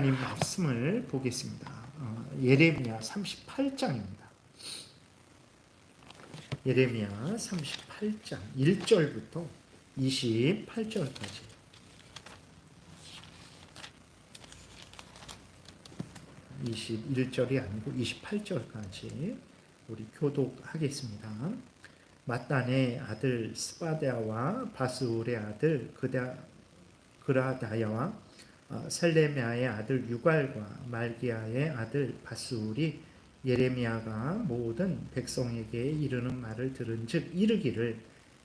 하나님 말씀을 보겠습니다. 예레미야 38장입니다. 예레미야 38장 1절부터 28절까지. (21절이) 아니고 28절까지 우리 교독하겠습니다. 마단의 아들 스바랴와 바스울의 아들 그라다야와 셀레미야의 아들 유갈과 말기야의 아들 바스울이 예레미야가 모든 백성에게 이르는 말을 들은즉 이르기를,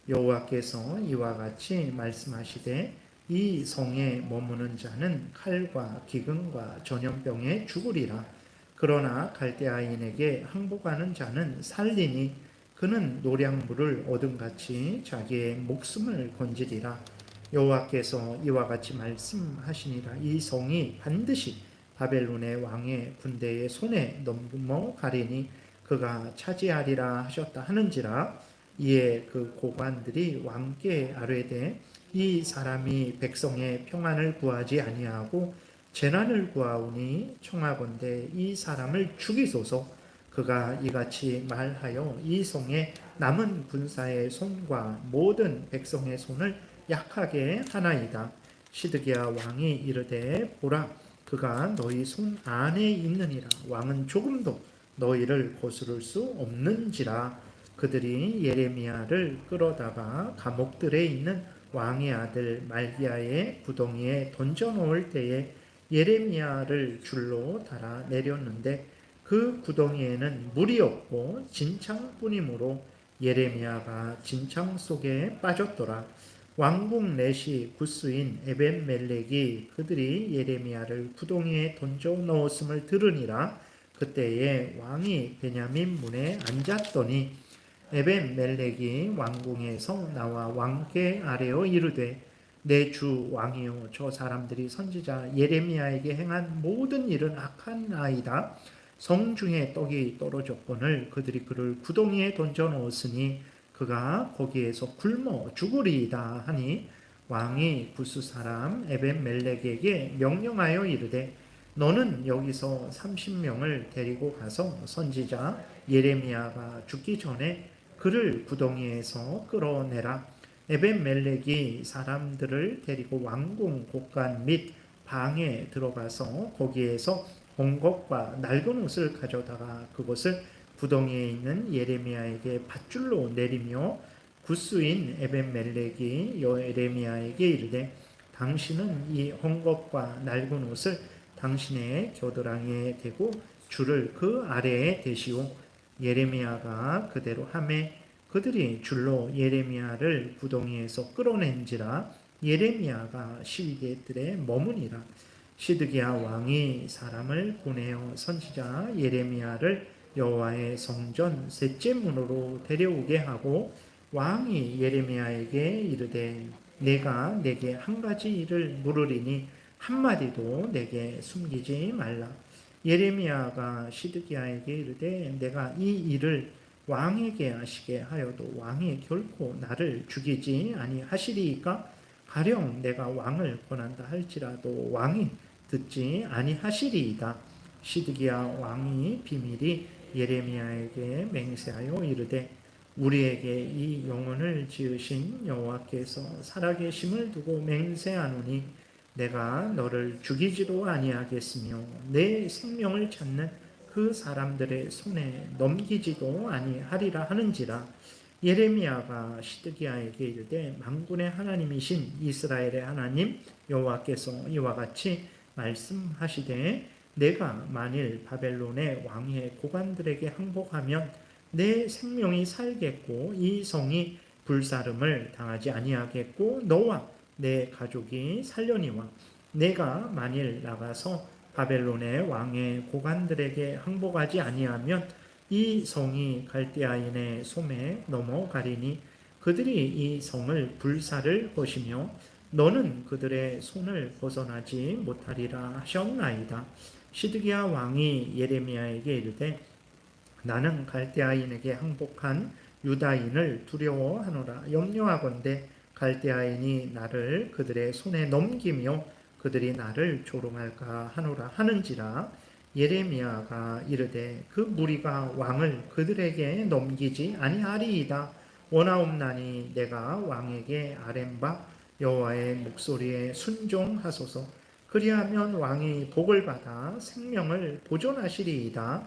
여호와께서 이와 같이 말씀하시되 이 성에 머무는 자는 칼과 기근과 전염병에 죽으리라. 그러나 갈대아인에게 항복하는 자는 살리니 그는 노량물을 얻음같이 자기의 목숨을 건지리라. 여호와께서 이와 같이 말씀하시니라. 이 성이 반드시 바벨론의 왕의 군대의 손에 넘어가리니 그가 차지하리라 하셨다 하는지라. 이에 그 고관들이 왕께 아뢰되 이 사람이 백성의 평안을 구하지 아니하고 재난을 구하오니 청하건대 이 사람을 죽이소서. 그가 이같이 말하여 이 성의 남은 군사의 손과 모든 백성의 손을 약하게 하나이다. 시드기야 왕이 이르되 보라, 그가 너희 손 안에 있느니라. 왕은 조금도 너희를 거스를 수 없는지라. 그들이 예레미야를 끌어다가 감옥들에 있는 왕의 아들 말기야의 구덩이에 던져놓을 때에 예레미야를 줄로 달아 내렸는데 그 구덩이에는 물이 없고 진창뿐이므로 예레미야가 진창 속에 빠졌더라. 왕궁 넷이 구스인 에벤멜렉이 그들이 예레미야를 구덩이에 던져 넣었음을 들으니라. 그때에 왕이 베냐민 문에 앉았더니 에벤멜렉이 왕궁에서 나와 왕께 아뢰어 이르되, 내 주 왕이여, 저 사람들이 선지자 예레미야에게 행한 모든 일은 악하나이다. 성중에 떡이 떨어졌거늘 그들이 그를 구덩이에 던져 넣었으니 그가 거기에서 굶어 죽으리이다 하니, 왕이 구스 사람 에벤멜렉에게 명령하여 이르되, 너는 여기서 30명을 데리고 가서 선지자 예레미야가 죽기 전에 그를 구덩이에서 끌어내라. 에벤멜렉이 사람들을 데리고 왕궁 곳간 및 방에 들어가서 거기에서 홍것과 낡은 옷을 가져다가 그것을 구덩이에 있는 예레미야에게 밧줄로 내리며 구스인 에벤멜렉이 예레미야에게 이르되, 당신은 이 홍것과 낡은 옷을 당신의 겨드랑이에 대고 줄을 그 아래에 대시오. 예레미야가 그대로 하매 그들이 줄로 예레미야를 구덩이에서 끌어낸지라. 예레미야가 시위대들에 머무니라. 시드기야 왕이 사람을 보내어 선지자 예레미야를 여호와의 성전 셋째 문으로 데려오게 하고, 왕이 예레미야에게 이르되, 내가 내게 한 가지 일을 물으리니 한마디도 내게 숨기지 말라. 예레미야가 시드기야에게 이르되, 내가 이 일을 왕에게 하시게 하여도 왕이 결코 나를 죽이지 아니하시리이까? 가령 내가 왕을 권한다 할지라도 왕이 듣지 아니하시리이다. 시드기야 왕이 비밀이 예레미야에게 맹세하여 이르되, 우리에게 이 영혼을 지으신 여호와께서 살아계심을 두고 맹세하노니 내가 너를 죽이지도 아니하겠으며 내 생명을 찾는 그 사람들의 손에 넘기지도 아니하리라 하는지라. 예레미야가 시드기야에게 이르되, 만군의 하나님이신 이스라엘의 하나님 여호와께서 이와 같이 말씀하시되, 내가 만일 바벨론의 왕의 고관들에게 항복하면 내 생명이 살겠고 이 성이 불사름을 당하지 아니하겠고 너와 내 가족이 살려니와, 내가 만일 나가서 바벨론의 왕의 고관들에게 항복하지 아니하면 이 성이 갈대아인의 손에 넘어가리니 그들이 이 성을 불사를 것이며 너는 그들의 손을 벗어나지 못하리라 하셨나이다. 시드기야 왕이 예레미야에게 이르되, 나는 갈대아인에게 항복한 유다인을 두려워하노라. 염려하건대 갈대아인이 나를 그들의 손에 넘기며 그들이 나를 조롱할까 하노라 하는지라. 예레미야가 이르되 그 무리가 왕을 그들에게 넘기지 아니하리이다. 원하옵나니 내가 왕에게 아뢰바 여호와의 목소리에 순종하소서. 그리하면 왕이 복을 받아 생명을 보존하시리이다.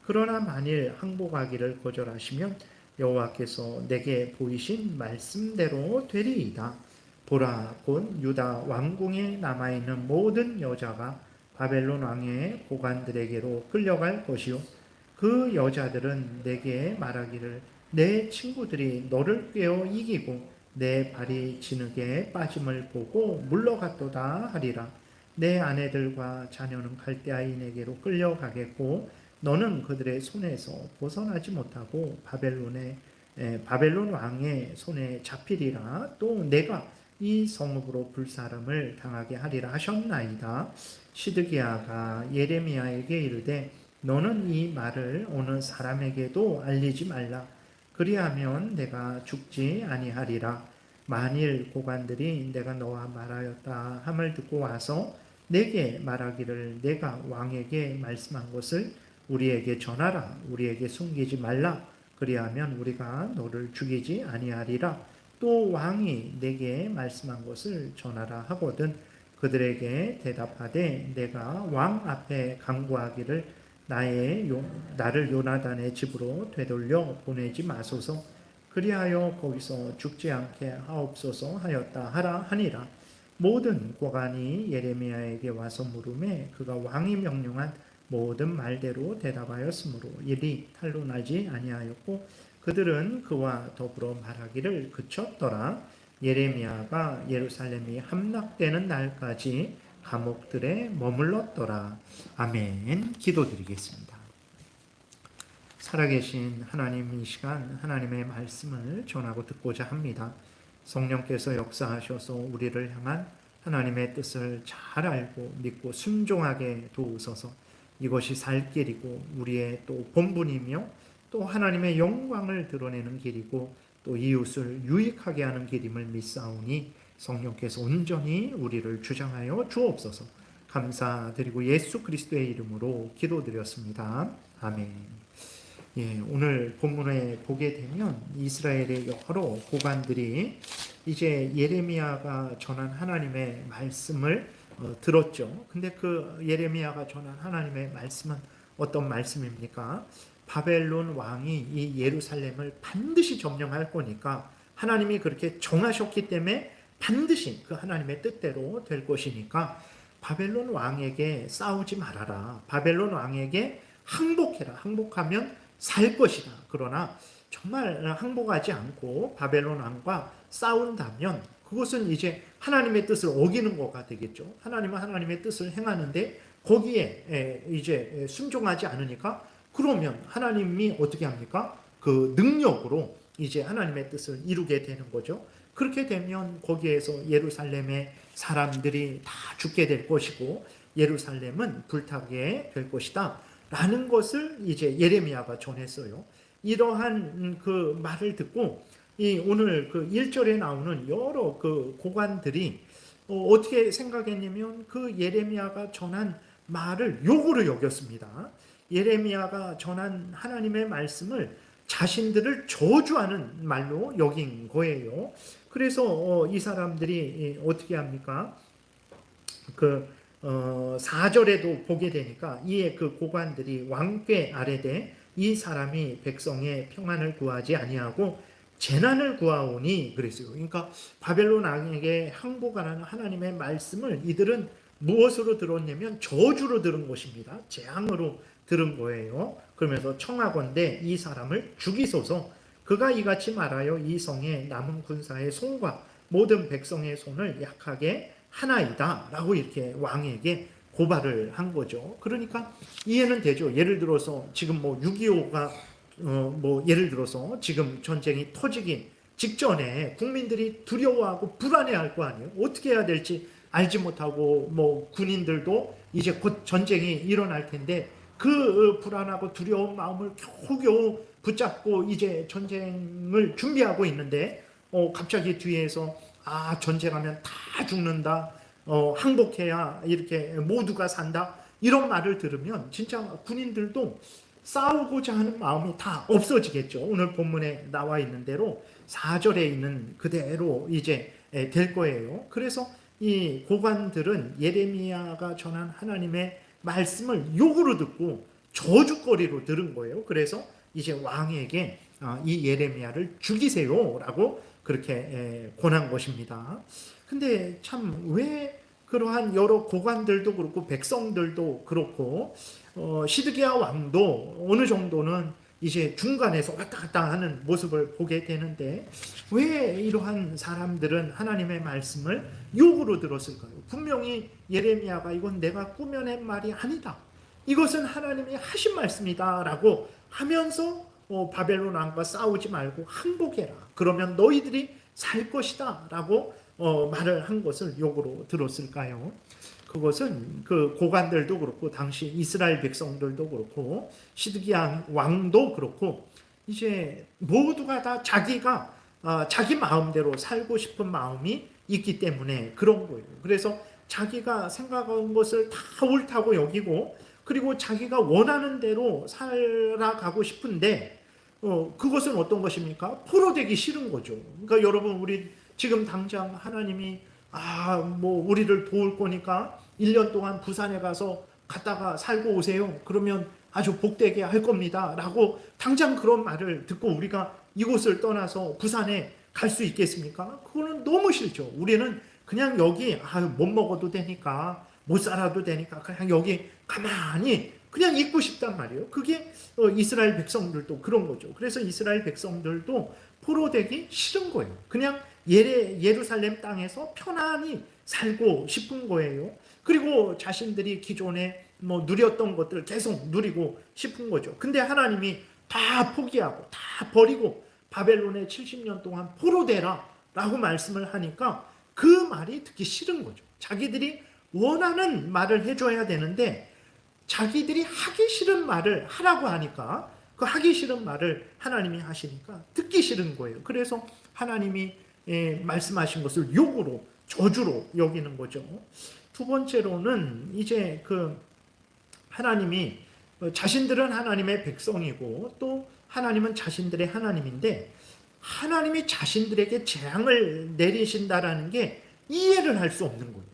그러나 만일 항복하기를 거절하시면 여호와께서 내게 보이신 말씀대로 되리이다. 보라, 곧 유다 왕궁에 남아있는 모든 여자가 바벨론 왕의 고관들에게로 끌려갈 것이요 그 여자들은 내게 말하기를 내 친구들이 너를 꿰어 이기고 내 발이 진흙에 빠짐을 보고 물러갔도다 하리라. 내 아내들과 자녀는 갈대아인에게로 끌려가겠고 너는 그들의 손에서 벗어나지 못하고 바벨론 왕의 손에 잡히리라. 또 내가 이 성읍으로 불사름을 당하게 하리라 하셨나이다. 시드기야가 예레미야에게 이르되 너는 이 말을 어느 사람에게도 알리지 말라. 그리하면 내가 죽지 아니하리라. 만일 고관들이 내가 너와 말하였다 함을 듣고 와서 내게 말하기를 내가 왕에게 말씀한 것을 우리에게 전하라. 우리에게 숨기지 말라. 그리하면 우리가 너를 죽이지 아니하리라. 또 왕이 내게 말씀한 것을 전하라 하거든 그들에게 대답하되 내가 왕 앞에 간구하기를 나를 요나단의 집으로 되돌려 보내지 마소서. 그리하여 거기서 죽지 않게 하옵소서 하였다 하라 하니라. 모든 고관이 예레미야에게 와서 물음에 그가 왕이 명령한 모든 말대로 대답하였으므로 일이 탄로나지 아니하였고 그들은 그와 더불어 말하기를 그쳤더라. 예레미야가 예루살렘이 함락되는 날까지 감옥들에 머물렀더라. 아멘. 기도드리겠습니다. 살아계신 하나님, 이 시간 하나님의 말씀을 전하고 듣고자 합니다. 성령께서 역사하셔서 우리를 향한 하나님의 뜻을 잘 알고 믿고 순종하게 도우소서. 이것이 살 길이고 우리의 또 본분이며 또 하나님의 영광을 드러내는 길이고 또 이웃을 유익하게 하는 길임을 믿사오니 성령께서 온전히 우리를 주장하여 주옵소서. 감사드리고 예수 그리스도의 이름으로 기도드렸습니다. 아멘. 예, 오늘 본문에 보게 되면 이스라엘의 여러 고관들이 이제 예레미야가 전한 하나님의 말씀을 들었죠. 근데 그 예레미야가 전한 하나님의 말씀은 어떤 말씀입니까? 바벨론 왕이 이 예루살렘을 반드시 점령할 거니까 하나님이 그렇게 정하셨기 때문에 반드시 그 하나님의 뜻대로 될 것이니까 바벨론 왕에게 싸우지 말아라. 바벨론 왕에게 항복해라. 항복하면 살 것이다. 그러나 정말 항복하지 않고 바벨론 왕과 싸운다면 그것은 이제 하나님의 뜻을 어기는 거가 되겠죠. 하나님은 하나님의 뜻을 행하는데 거기에 이제 순종하지 않으니까 그러면 하나님이 어떻게 합니까? 그 능력으로 이제 하나님의 뜻을 이루게 되는 거죠. 그렇게 되면 거기에서 예루살렘의 사람들이 다 죽게 될 것이고 예루살렘은 불타게 될 것이다 라는 것을 이제 예레미야가 전했어요. 이러한 그 말을 듣고 이 오늘 그 1절에 나오는 여러 그 고관들이 어떻게 생각했냐면 그 예레미야가 전한 말을 욕으로 여겼습니다. 예레미야가 전한 하나님의 말씀을 자신들을 저주하는 말로 여긴 거예요. 그래서 이 사람들이 어떻게 합니까? 4절에도 보게 되니까 이에 그 고관들이 왕께 아뢰되 이 사람이 백성의 평안을 구하지 아니하고 재난을 구하오니 그랬어요. 그러니까 바벨론 왕에게 항복하라는 하나님의 말씀을 이들은 무엇으로 들었냐면 저주로 들은 것입니다. 재앙으로 들은 거예요. 그러면서 청하건대 이 사람을 죽이소서. 그가 이같이 말하여 이 성에 남은 군사의 손과 모든 백성의 손을 약하게 하나이다 라고 이렇게 왕에게 고발을 한 거죠. 그러니까 이해는 되죠. 예를 들어서 지금 6.25가 예를 들어서 지금 전쟁이 터지기 직전에 국민들이 두려워하고 불안해할 거 아니에요. 어떻게 해야 될지 알지 못하고 군인들도 이제 곧 전쟁이 일어날 텐데 그 불안하고 두려운 마음을 겨우겨우 붙잡고 이제 전쟁을 준비하고 있는데 갑자기 뒤에서 전쟁하면 다 죽는다. 항복해야 이렇게 모두가 산다. 이런 말을 들으면 진짜 군인들도 싸우고자 하는 마음이 다 없어지겠죠. 오늘 본문에 나와 있는 대로 4절에 있는 그대로 이제 될 거예요. 그래서 이 고관들은 예레미야가 전한 하나님의 말씀을 욕으로 듣고 저주거리로 들은 거예요. 그래서 이제 왕에게 이 예레미야를 죽이세요라고 그렇게 권한 것입니다. 근데 참 왜 그러한 여러 고관들도 그렇고 백성들도 그렇고 시드기야 왕도 어느 정도는 이제 중간에서 왔다 갔다 하는 모습을 보게 되는데 왜 이러한 사람들은 하나님의 말씀을 욕으로 들었을까요? 분명히 예레미야가 이건 내가 꾸며낸 말이 아니다. 이것은 하나님이 하신 말씀이다 라고 하면서 바벨론 왕과 싸우지 말고 항복해라. 그러면 너희들이 살 것이다 라고 말을 한 것을 욕으로 들었을까요? 그것은 그 고관들도 그렇고 당시 이스라엘 백성들도 그렇고 시드기야 왕도 그렇고 이제 모두가 다 자기가 자기 마음대로 살고 싶은 마음이 있기 때문에 그런 거예요. 그래서 자기가 생각한 것을 다 옳다고 여기고 그리고 자기가 원하는 대로 살아가고 싶은데 그것은 어떤 것입니까? 포로되기 싫은 거죠. 그러니까 여러분 우리 지금 당장 하나님이 뭐 우리를 도울 거니까 1년 동안 부산에 가서 갔다가 살고 오세요. 그러면 아주 복되게 할 겁니다. 라고 당장 그런 말을 듣고 우리가 이곳을 떠나서 부산에 갈 수 있겠습니까? 그거는 너무 싫죠. 우리는 그냥 여기 못 먹어도 되니까 못 살아도 되니까 그냥 여기 가만히 그냥 있고 싶단 말이에요. 그게 이스라엘 백성들도 그런 거죠. 그래서 이스라엘 백성들도 포로되기 싫은 거예요. 그냥 예루살렘 땅에서 편안히 살고 싶은 거예요. 그리고 자신들이 기존에 누렸던 것들을 계속 누리고 싶은 거죠. 근데 하나님이 다 포기하고 다 버리고 바벨론에 70년 동안 포로되라 라고 말씀을 하니까 그 말이 듣기 싫은 거죠. 자기들이 원하는 말을 해줘야 되는데 자기들이 하기 싫은 말을 하라고 하니까 그 하기 싫은 말을 하나님이 하시니까 듣기 싫은 거예요. 그래서 하나님이 말씀하신 것을 욕으로 저주로 여기는 거죠. 두 번째로는 이제 그 하나님이 자신들은 하나님의 백성이고 또 하나님은 자신들의 하나님인데 하나님이 자신들에게 재앙을 내리신다라는 게 이해를 할 수 없는 거예요.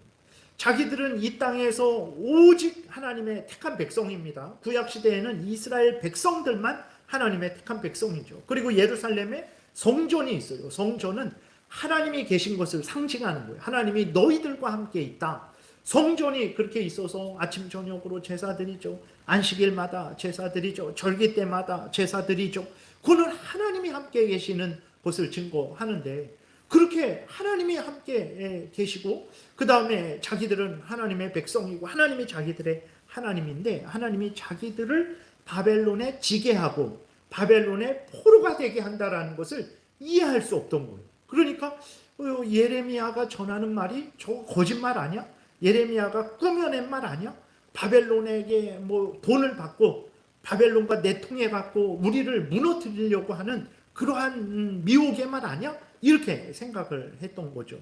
자기들은 이 땅에서 오직 하나님의 택한 백성입니다. 구약시대에는 이스라엘 백성들만 하나님의 택한 백성이죠. 그리고 예루살렘에 성전이 있어요. 성전은 하나님이 계신 것을 상징하는 거예요. 하나님이 너희들과 함께 있다. 성전이 그렇게 있어서 아침 저녁으로 제사 드리죠. 안식일마다 제사 드리죠. 절기 때마다 제사 드리죠. 그거는 하나님이 함께 계시는 것을 증거하는데 그렇게 하나님이 함께 계시고 그 다음에 자기들은 하나님의 백성이고 하나님이 자기들의 하나님인데 하나님이 자기들을 바벨론에 지게 하고 바벨론의 포로가 되게 한다라는 것을 이해할 수 없던 거예요. 그러니까 예레미야가 전하는 말이 저 거짓말 아니야? 예레미야가 꾸며낸 말 아니야? 바벨론에게 돈을 받고 바벨론과 내통해 갖고 우리를 무너뜨리려고 하는 그러한 미혹의 말 아니야? 이렇게 생각을 했던 거죠.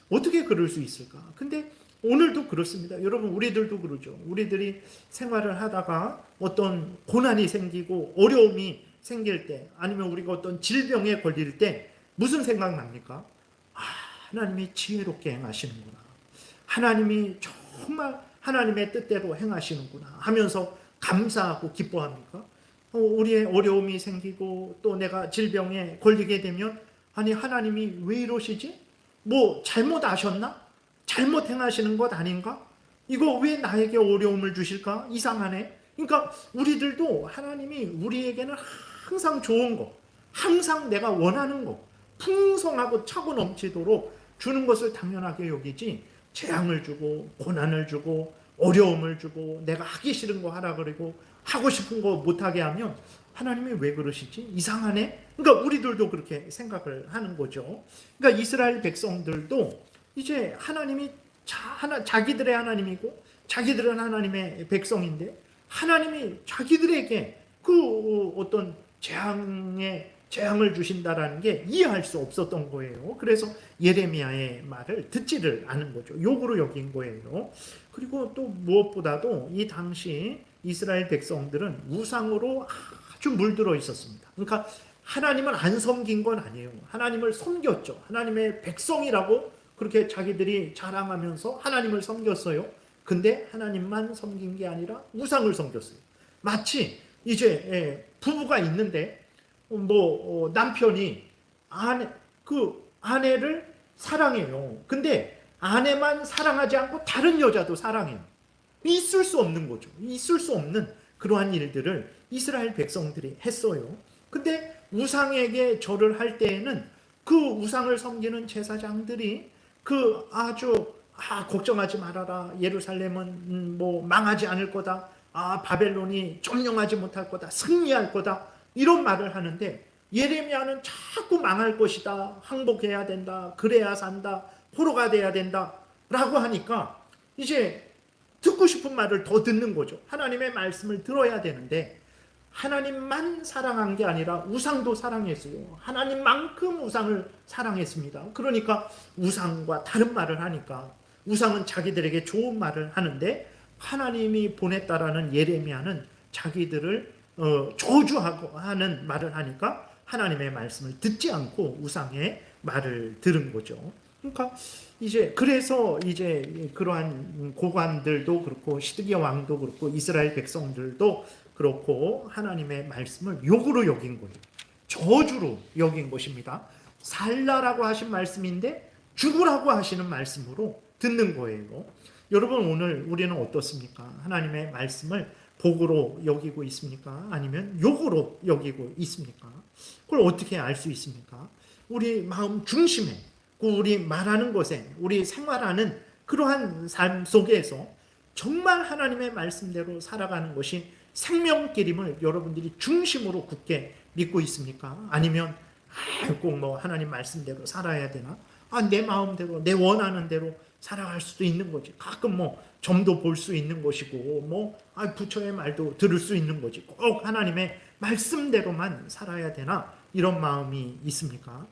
어떻게 그럴 수 있을까? 근데 오늘도 그렇습니다. 여러분 우리들도 그러죠. 우리들이 생활을 하다가 어떤 고난이 생기고 어려움이 생길 때 아니면 우리가 어떤 질병에 걸릴 때 무슨 생각 납니까? 하나님이 지혜롭게 행하시는구나. 하나님이 정말 하나님의 뜻대로 행하시는구나 하면서 감사하고 기뻐합니까? 우리의 어려움이 생기고 또 내가 질병에 걸리게 되면 아니 하나님이 왜 이러시지? 잘못 아셨나? 잘못 행하시는 것 아닌가? 이거 왜 나에게 어려움을 주실까? 이상하네. 그러니까 우리들도 하나님이 우리에게는 항상 좋은 거, 항상 내가 원하는 거, 풍성하고 차고 넘치도록 주는 것을 당연하게 여기지 재앙을 주고 고난을 주고 어려움을 주고 내가 하기 싫은 거 하라 그러고 하고 싶은 거 못하게 하면 하나님이 왜 그러시지? 이상하네? 그러니까 우리들도 그렇게 생각을 하는 거죠. 그러니까 이스라엘 백성들도 이제 하나님이 자기들의 하나님이고 자기들은 하나님의 백성인데 하나님이 자기들에게 그 어떤 재앙의 재앙을 주신다라는 게 이해할 수 없었던 거예요. 그래서 예레미야의 말을 듣지를 않은 거죠. 욕으로 여긴 거예요. 그리고 또 무엇보다도 이 당시 이스라엘 백성들은 우상으로 아주 물들어 있었습니다. 그러니까 하나님을 안 섬긴 건 아니에요. 하나님을 섬겼죠. 하나님의 백성이라고 그렇게 자기들이 자랑하면서 하나님을 섬겼어요. 근데 하나님만 섬긴 게 아니라 우상을 섬겼어요. 마치 이제 부부가 있는데 남편이 아내를 사랑해요. 근데 아내만 사랑하지 않고 다른 여자도 사랑해요. 있을 수 없는 거죠. 있을 수 없는 그러한 일들을 이스라엘 백성들이 했어요. 근데 우상에게 절을 할 때에는 그 우상을 섬기는 제사장들이 그 아주 걱정하지 말아라. 예루살렘은 망하지 않을 거다. 바벨론이 점령하지 못할 거다. 승리할 거다. 이런 말을 하는데 예레미야는 자꾸 망할 것이다. 항복해야 된다. 그래야 산다. 포로가 돼야 된다. 라고 하니까 이제 듣고 싶은 말을 더 듣는 거죠. 하나님의 말씀을 들어야 되는데 하나님만 사랑한 게 아니라 우상도 사랑했어요. 하나님만큼 우상을 사랑했습니다. 그러니까 우상과 다른 말을 하니까 우상은 자기들에게 좋은 말을 하는데 하나님이 보냈다라는 예레미야는 자기들을 저주하고 하는 말을 하니까 하나님의 말씀을 듣지 않고 우상의 말을 들은 거죠. 그러니까 그래서 그러한 고관들도 그렇고 시드기야 왕도 그렇고 이스라엘 백성들도 그렇고 하나님의 말씀을 욕으로 여긴 거예요. 저주로 여긴 것입니다. 살라라고 하신 말씀인데 죽으라고 하시는 말씀으로 듣는 거예요. 여러분 오늘 우리는 어떻습니까? 하나님의 말씀을 복으로 여기고 있습니까? 아니면 욕으로 여기고 있습니까? 그걸 어떻게 알 수 있습니까? 우리 마음 중심에, 우리 말하는 것에, 우리 생활하는 그러한 삶 속에서 정말 하나님의 말씀대로 살아가는 것이 생명길임을 여러분들이 중심으로 굳게 믿고 있습니까? 아니면 꼭 하나님 말씀대로 살아야 되나? 내 마음대로, 내 원하는 대로 살아갈 수도 있는 거지. 가끔 점도 볼 수 있는 것이고 부처의 말도 들을 수 있는 거지. 꼭 하나님의 말씀대로만 살아야 되나? 이런 마음이 있습니까?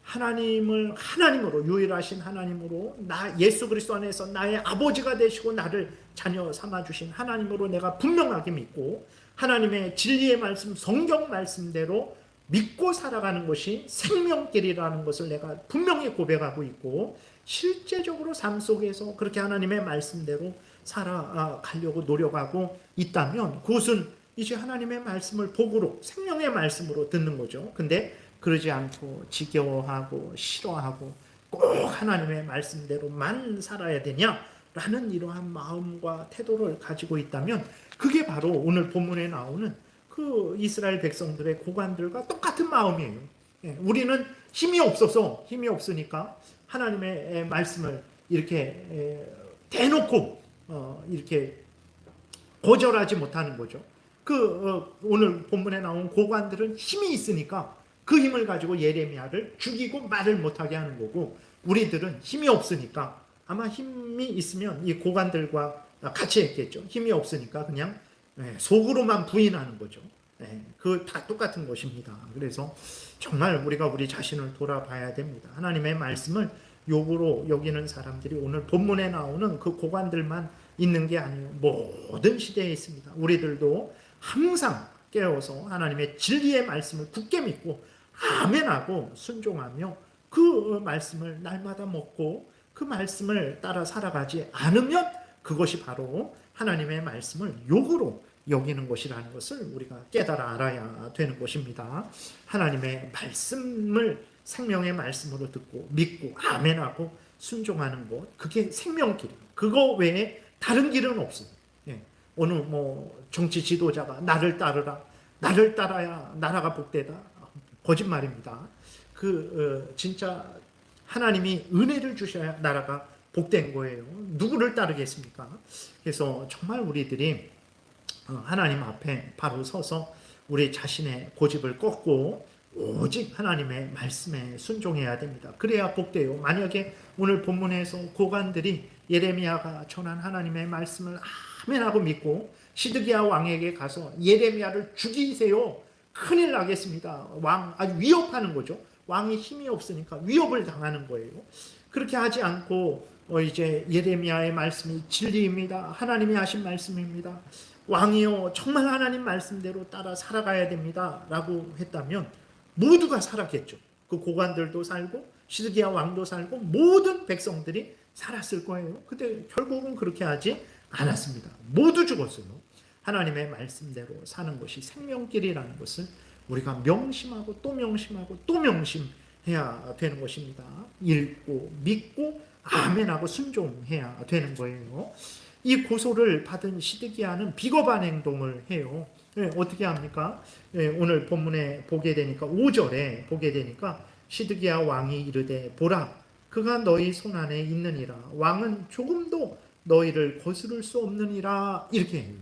하나님을 하나님으로, 유일하신 하나님으로, 예수 그리스도 안에서 나의 아버지가 되시고 나를 자녀 삼아 주신 하나님으로 내가 분명하게 믿고 하나님의 진리의 말씀, 성경 말씀대로 믿고 살아가는 것이 생명길이라는 것을 내가 분명히 고백하고 있고 실제적으로 삶 속에서 그렇게 하나님의 말씀대로 살아가려고 노력하고 있다면 그것은 이제 하나님의 말씀을 복으로, 생명의 말씀으로 듣는 거죠. 근데 그러지 않고 지겨워하고 싫어하고 꼭 하나님의 말씀대로만 살아야 되냐라는 이러한 마음과 태도를 가지고 있다면 그게 바로 오늘 본문에 나오는 그 이스라엘 백성들의 고관들과 똑같은 마음이에요. 우리는 힘이 없으니까 하나님의 말씀을 이렇게 대놓고 이렇게 거절하지 못하는 거죠. 오늘 본문에 나온 고관들은 힘이 있으니까 그 힘을 가지고 예레미야를 죽이고 말을 못하게 하는 거고 우리들은 힘이 없으니까 아마 힘이 있으면 이 고관들과 같이 했겠죠. 힘이 없으니까 그냥 속으로만 부인하는 거죠. 그 다 똑같은 것입니다. 그래서 정말 우리가 우리 자신을 돌아봐야 됩니다. 하나님의 말씀을 욕으로 여기는 사람들이 오늘 본문에 나오는 그 고관들만 있는 게 아니에요. 모든 시대에 있습니다. 우리들도 항상 깨어서 하나님의 진리의 말씀을 굳게 믿고 아멘하고 순종하며 그 말씀을 날마다 먹고 그 말씀을 따라 살아가지 않으면 그것이 바로 하나님의 말씀을 욕으로 여기는 것이라는 것을 우리가 깨달아 알아야 되는 것입니다. 하나님의 말씀을 생명의 말씀으로 듣고 믿고 아멘하고 순종하는 것, 그게 생명길이에요. 그거 외에 다른 길은 없어요. 어느 정치 지도자가 나를 따르라, 나를 따라야 나라가 복되다. 거짓말입니다. 진짜 하나님이 은혜를 주셔야 나라가 복된 거예요. 누구를 따르겠습니까? 그래서 정말 우리들이 하나님 앞에 바로 서서 우리 자신의 고집을 꺾고 오직 하나님의 말씀에 순종해야 됩니다. 그래야 복돼요. 만약에 오늘 본문에서 고관들이 예레미야가 전한 하나님의 말씀을 아멘하고 믿고 시드기야 왕에게 가서 예레미야를 죽이세요. 큰일 나겠습니다. 아주 위협하는 거죠. 왕이 힘이 없으니까 위협을 당하는 거예요. 그렇게 하지 않고 이제 예레미야의 말씀이 진리입니다. 하나님이 하신 말씀입니다. 왕이요 정말 하나님 말씀대로 따라 살아가야 됩니다. 라고 했다면 모두가 살았겠죠. 그 고관들도 살고 시드기야 왕도 살고 모든 백성들이 살았을 거예요. 근데 결국은 그렇게 하지 않았습니다. 모두 죽었어요. 하나님의 말씀대로 사는 것이 생명길이라는 것을 우리가 명심하고 또 명심하고 또 명심해야 되는 것입니다. 읽고 믿고 아멘하고 순종해야 되는 거예요. 이 고소를 받은 시드기야는 비겁한 행동을 해요. 어떻게 합니까? 오늘 본문에 보게 되니까 5절에 보게 되니까 시드기야 왕이 이르되 보라 그가 너희 손안에 있느니라 왕은 조금도 너희를 거스를 수 없느니라 이렇게 해요.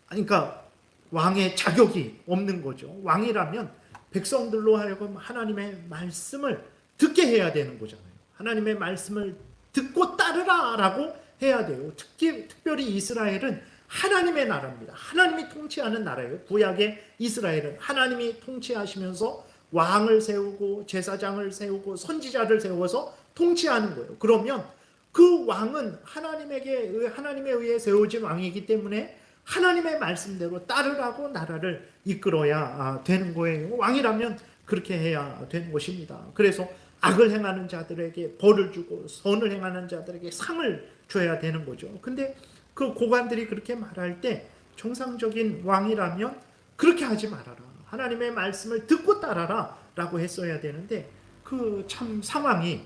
그러니까 왕의 자격이 없는 거죠. 왕이라면 백성들로 하여금 하나님의 말씀을 듣게 해야 되는 거잖아요. 하나님의 말씀을 듣고 따르라 라고 해야 돼요. 특별히 이스라엘은 하나님의 나라입니다. 하나님이 통치하는 나라예요. 구약의 이스라엘은 하나님이 통치하시면서 왕을 세우고 제사장을 세우고 선지자를 세워서 통치하는 거예요. 그러면 그 왕은 하나님에 의해 세워진 왕이기 때문에 하나님의 말씀대로 따르라고 나라를 이끌어야 되는 거예요. 왕이라면 그렇게 해야 되는 것입니다. 그래서 악을 행하는 자들에게 벌을 주고 선을 행하는 자들에게 상을 줘야 되는 거죠. 근데 그 고관들이 그렇게 말할 때 정상적인 왕이라면 그렇게 하지 말아라. 하나님의 말씀을 듣고 따라라 라고 했어야 되는데 그 참 상황이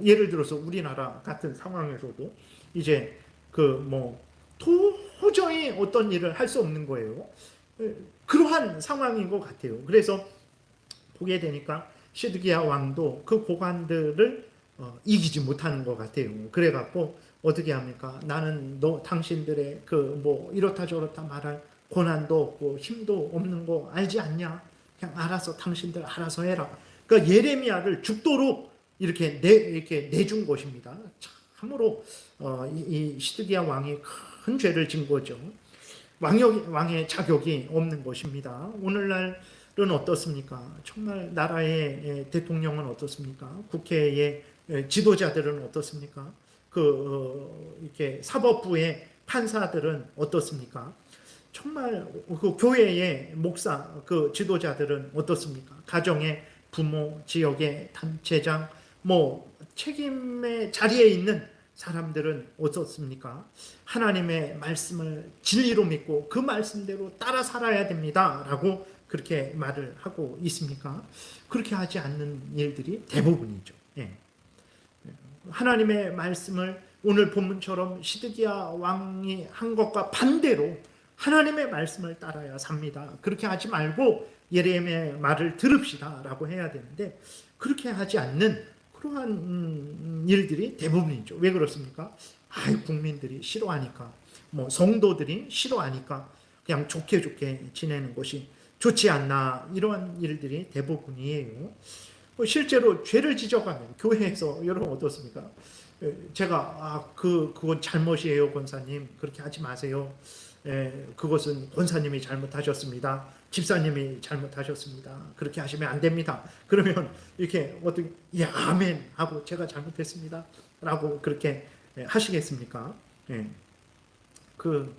예를 들어서 우리나라 같은 상황에서도 이제 도저히 어떤 일을 할 수 없는 거예요. 그러한 상황인 것 같아요. 그래서 보게 되니까 시드기야 왕도 그 고관들을 이기지 못하는 것 같아요. 그래갖고 어떻게 합니까? 나는 당신들의 이렇다 저렇다 말할 고난도 없고 힘도 없는 거 알지 않냐? 그냥 알아서 당신들 알아서 해라. 그러니까 예레미야를 죽도록 이렇게 내준 것입니다. 참으로 이 시드기야 왕이 큰 죄를 진 거죠. 왕의 자격이 없는 것입니다. 오늘날은 어떻습니까? 정말 나라의 대통령은 어떻습니까? 국회의 지도자들은 어떻습니까? 이렇게 사법부의 판사들은 어떻습니까? 정말 그 교회의 목사, 그 지도자들은 어떻습니까? 가정의 부모, 지역의 단체장, 책임의 자리에 있는 사람들은 어떻습니까? 하나님의 말씀을 진리로 믿고 그 말씀대로 따라 살아야 됩니다. 라고 그렇게 말을 하고 있습니까? 그렇게 하지 않는 일들이 대부분이죠. 예. 하나님의 말씀을 오늘 본문처럼 시드기야 왕이 한 것과 반대로 하나님의 말씀을 따라야 삽니다. 그렇게 하지 말고 예레미야의 말을 들읍시다 라고 해야 되는데 그렇게 하지 않는 그러한 일들이 대부분이죠. 왜 그렇습니까? 국민들이 싫어하니까 성도들이 싫어하니까 그냥 좋게 지내는 것이 좋지 않나 이러한 일들이 대부분이에요. 실제로 죄를 지적하면 교회에서 여러분 어떻습니까? 제가 그건 잘못이에요 권사님 그렇게 하지 마세요. 그것은 권사님이 잘못하셨습니다. 집사님이 잘못하셨습니다. 그렇게 하시면 안 됩니다. 그러면 이렇게 어떻게 아멘 하고 제가 잘못했습니다. 라고 그렇게 하시겠습니까? 그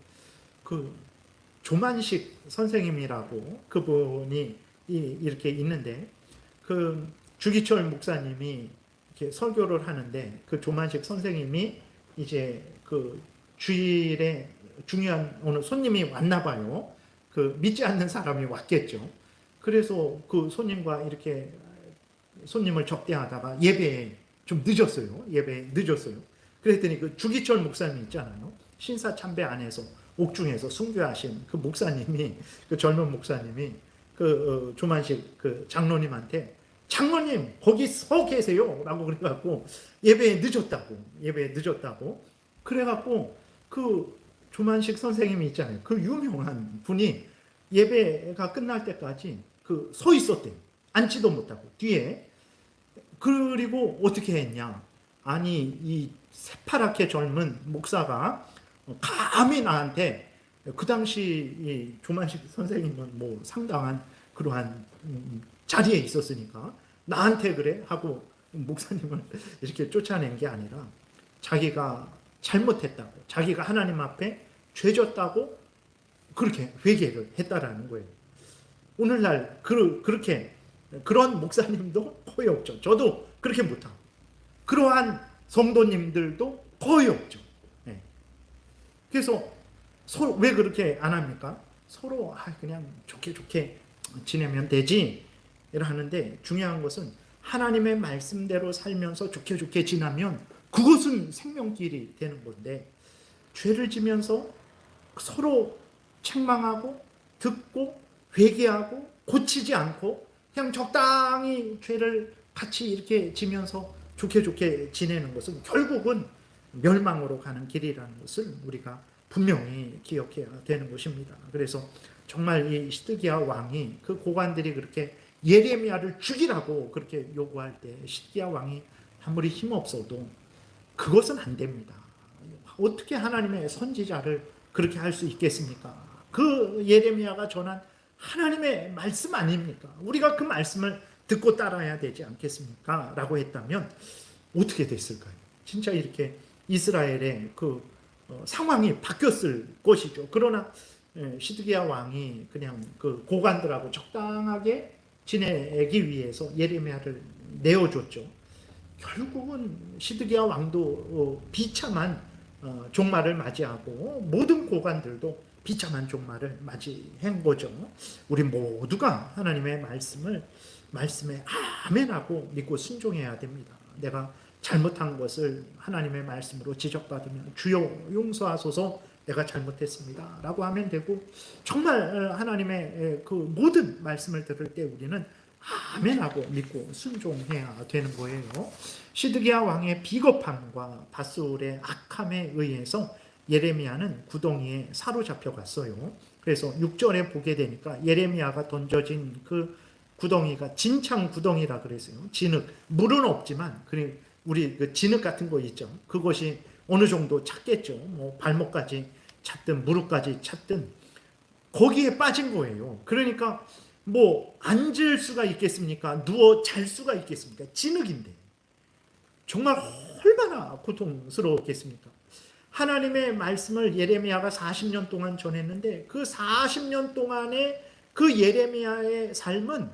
조만식 선생님이라고 그분이 이렇게 있는데 그 주기철 목사님이 이렇게 설교를 하는데 그 조만식 선생님이 이제 그 주일에 중요한 오늘 손님이 왔나 봐요. 그 믿지 않는 사람이 왔겠죠. 그래서 그 손님과 이렇게 손님을 접대하다가 예배에 좀 늦었어요. 그랬더니 그 주기철 목사님 있잖아요. 신사참배 안에서 옥중에서 순교하신 그 목사님이 그 젊은 목사님이 그 조만식 그 장로님한테 장로님 거기 서 계세요라고 그래갖고 예배에 늦었다고 그래갖고 그 조만식 선생님이 있잖아요. 그 유명한 분이 예배가 끝날 때까지 그 서 있었대요. 앉지도 못하고 뒤에. 그리고 어떻게 했냐? 아니 이 새파랗게 젊은 목사가 감히 나한테 그 당시 이 조만식 선생님은 뭐 상당한 그러한 자리에 있었으니까 나한테 그래 하고 목사님을 이렇게 쫓아낸 게 아니라 자기가 잘못했다고, 자기가 하나님 앞에 죄졌다고 그렇게 회개를 했다라는 거예요. 오늘날 그렇게 그런 목사님도 거의 없죠. 저도 그렇게 못하고 그러한 성도님들도 거의 없죠. 네. 그래서 서로 왜 그렇게 안 합니까? 서로 그냥 좋게 지내면 되지 이러는데, 중요한 것은 하나님의 말씀대로 살면서 좋게 지나면 그것은 생명길이 되는 건데, 죄를 지면서 서로 책망하고 듣고 회개하고 고치지 않고 그냥 적당히 죄를 같이 이렇게 지면서 좋게 지내는 것은 결국은 멸망으로 가는 길이라는 것을 우리가 분명히 기억해야 되는 것입니다. 그래서 정말 이 시드기야 왕이, 그 고관들이 그렇게 예레미야를 죽이라고 그렇게 요구할 때 시드기야 왕이 아무리 힘없어도 그것은 안 됩니다. 어떻게 하나님의 선지자를 그렇게 할 수 있겠습니까? 그 예레미야가 전한 하나님의 말씀 아닙니까? 우리가 그 말씀을 듣고 따라야 되지 않겠습니까? 라고 했다면 어떻게 됐을까요? 진짜 이렇게 이스라엘의 그 상황이 바뀌었을 것이죠. 그러나 시드기야 왕이 그냥 그 고관들하고 적당하게 지내기 위해서 예레미야를 내어줬죠. 결국은 시드기야 왕도 비참한 종말을 맞이하고 모든 고관들도 비참한 종말을 맞이한 거죠. 우리 모두가 하나님의 말씀에 아멘하고 믿고 순종해야 됩니다. 내가 잘못한 것을 하나님의 말씀으로 지적받으면 주여 용서하소서, 내가 잘못했습니다 라고 하면 되고, 정말 하나님의 그 모든 말씀을 들을 때 우리는 아멘하고 믿고 순종해야 되는 거예요. 시드기야 왕의 비겁함과 밧솔의 악함에 의해서 예레미야는 구덩이에 사로잡혀 갔어요. 그래서 6절에 보게 되니까 예레미야가 던져진 그 구덩이가 진창 구덩이라 그랬어요. 진흙, 물은 없지만 우리 그 진흙 같은 거 있죠. 그것이 어느 정도 찼겠죠. 뭐 발목까지 찼든 무릎까지 찼든 거기에 빠진 거예요. 그러니까 뭐 앉을 수가 있겠습니까? 누워 잘 수가 있겠습니까? 진흙인데 정말 얼마나 고통스러웠겠습니까? 하나님의 말씀을 예레미야가 40년 동안 전했는데 그 40년 동안의 그 예레미야의 삶은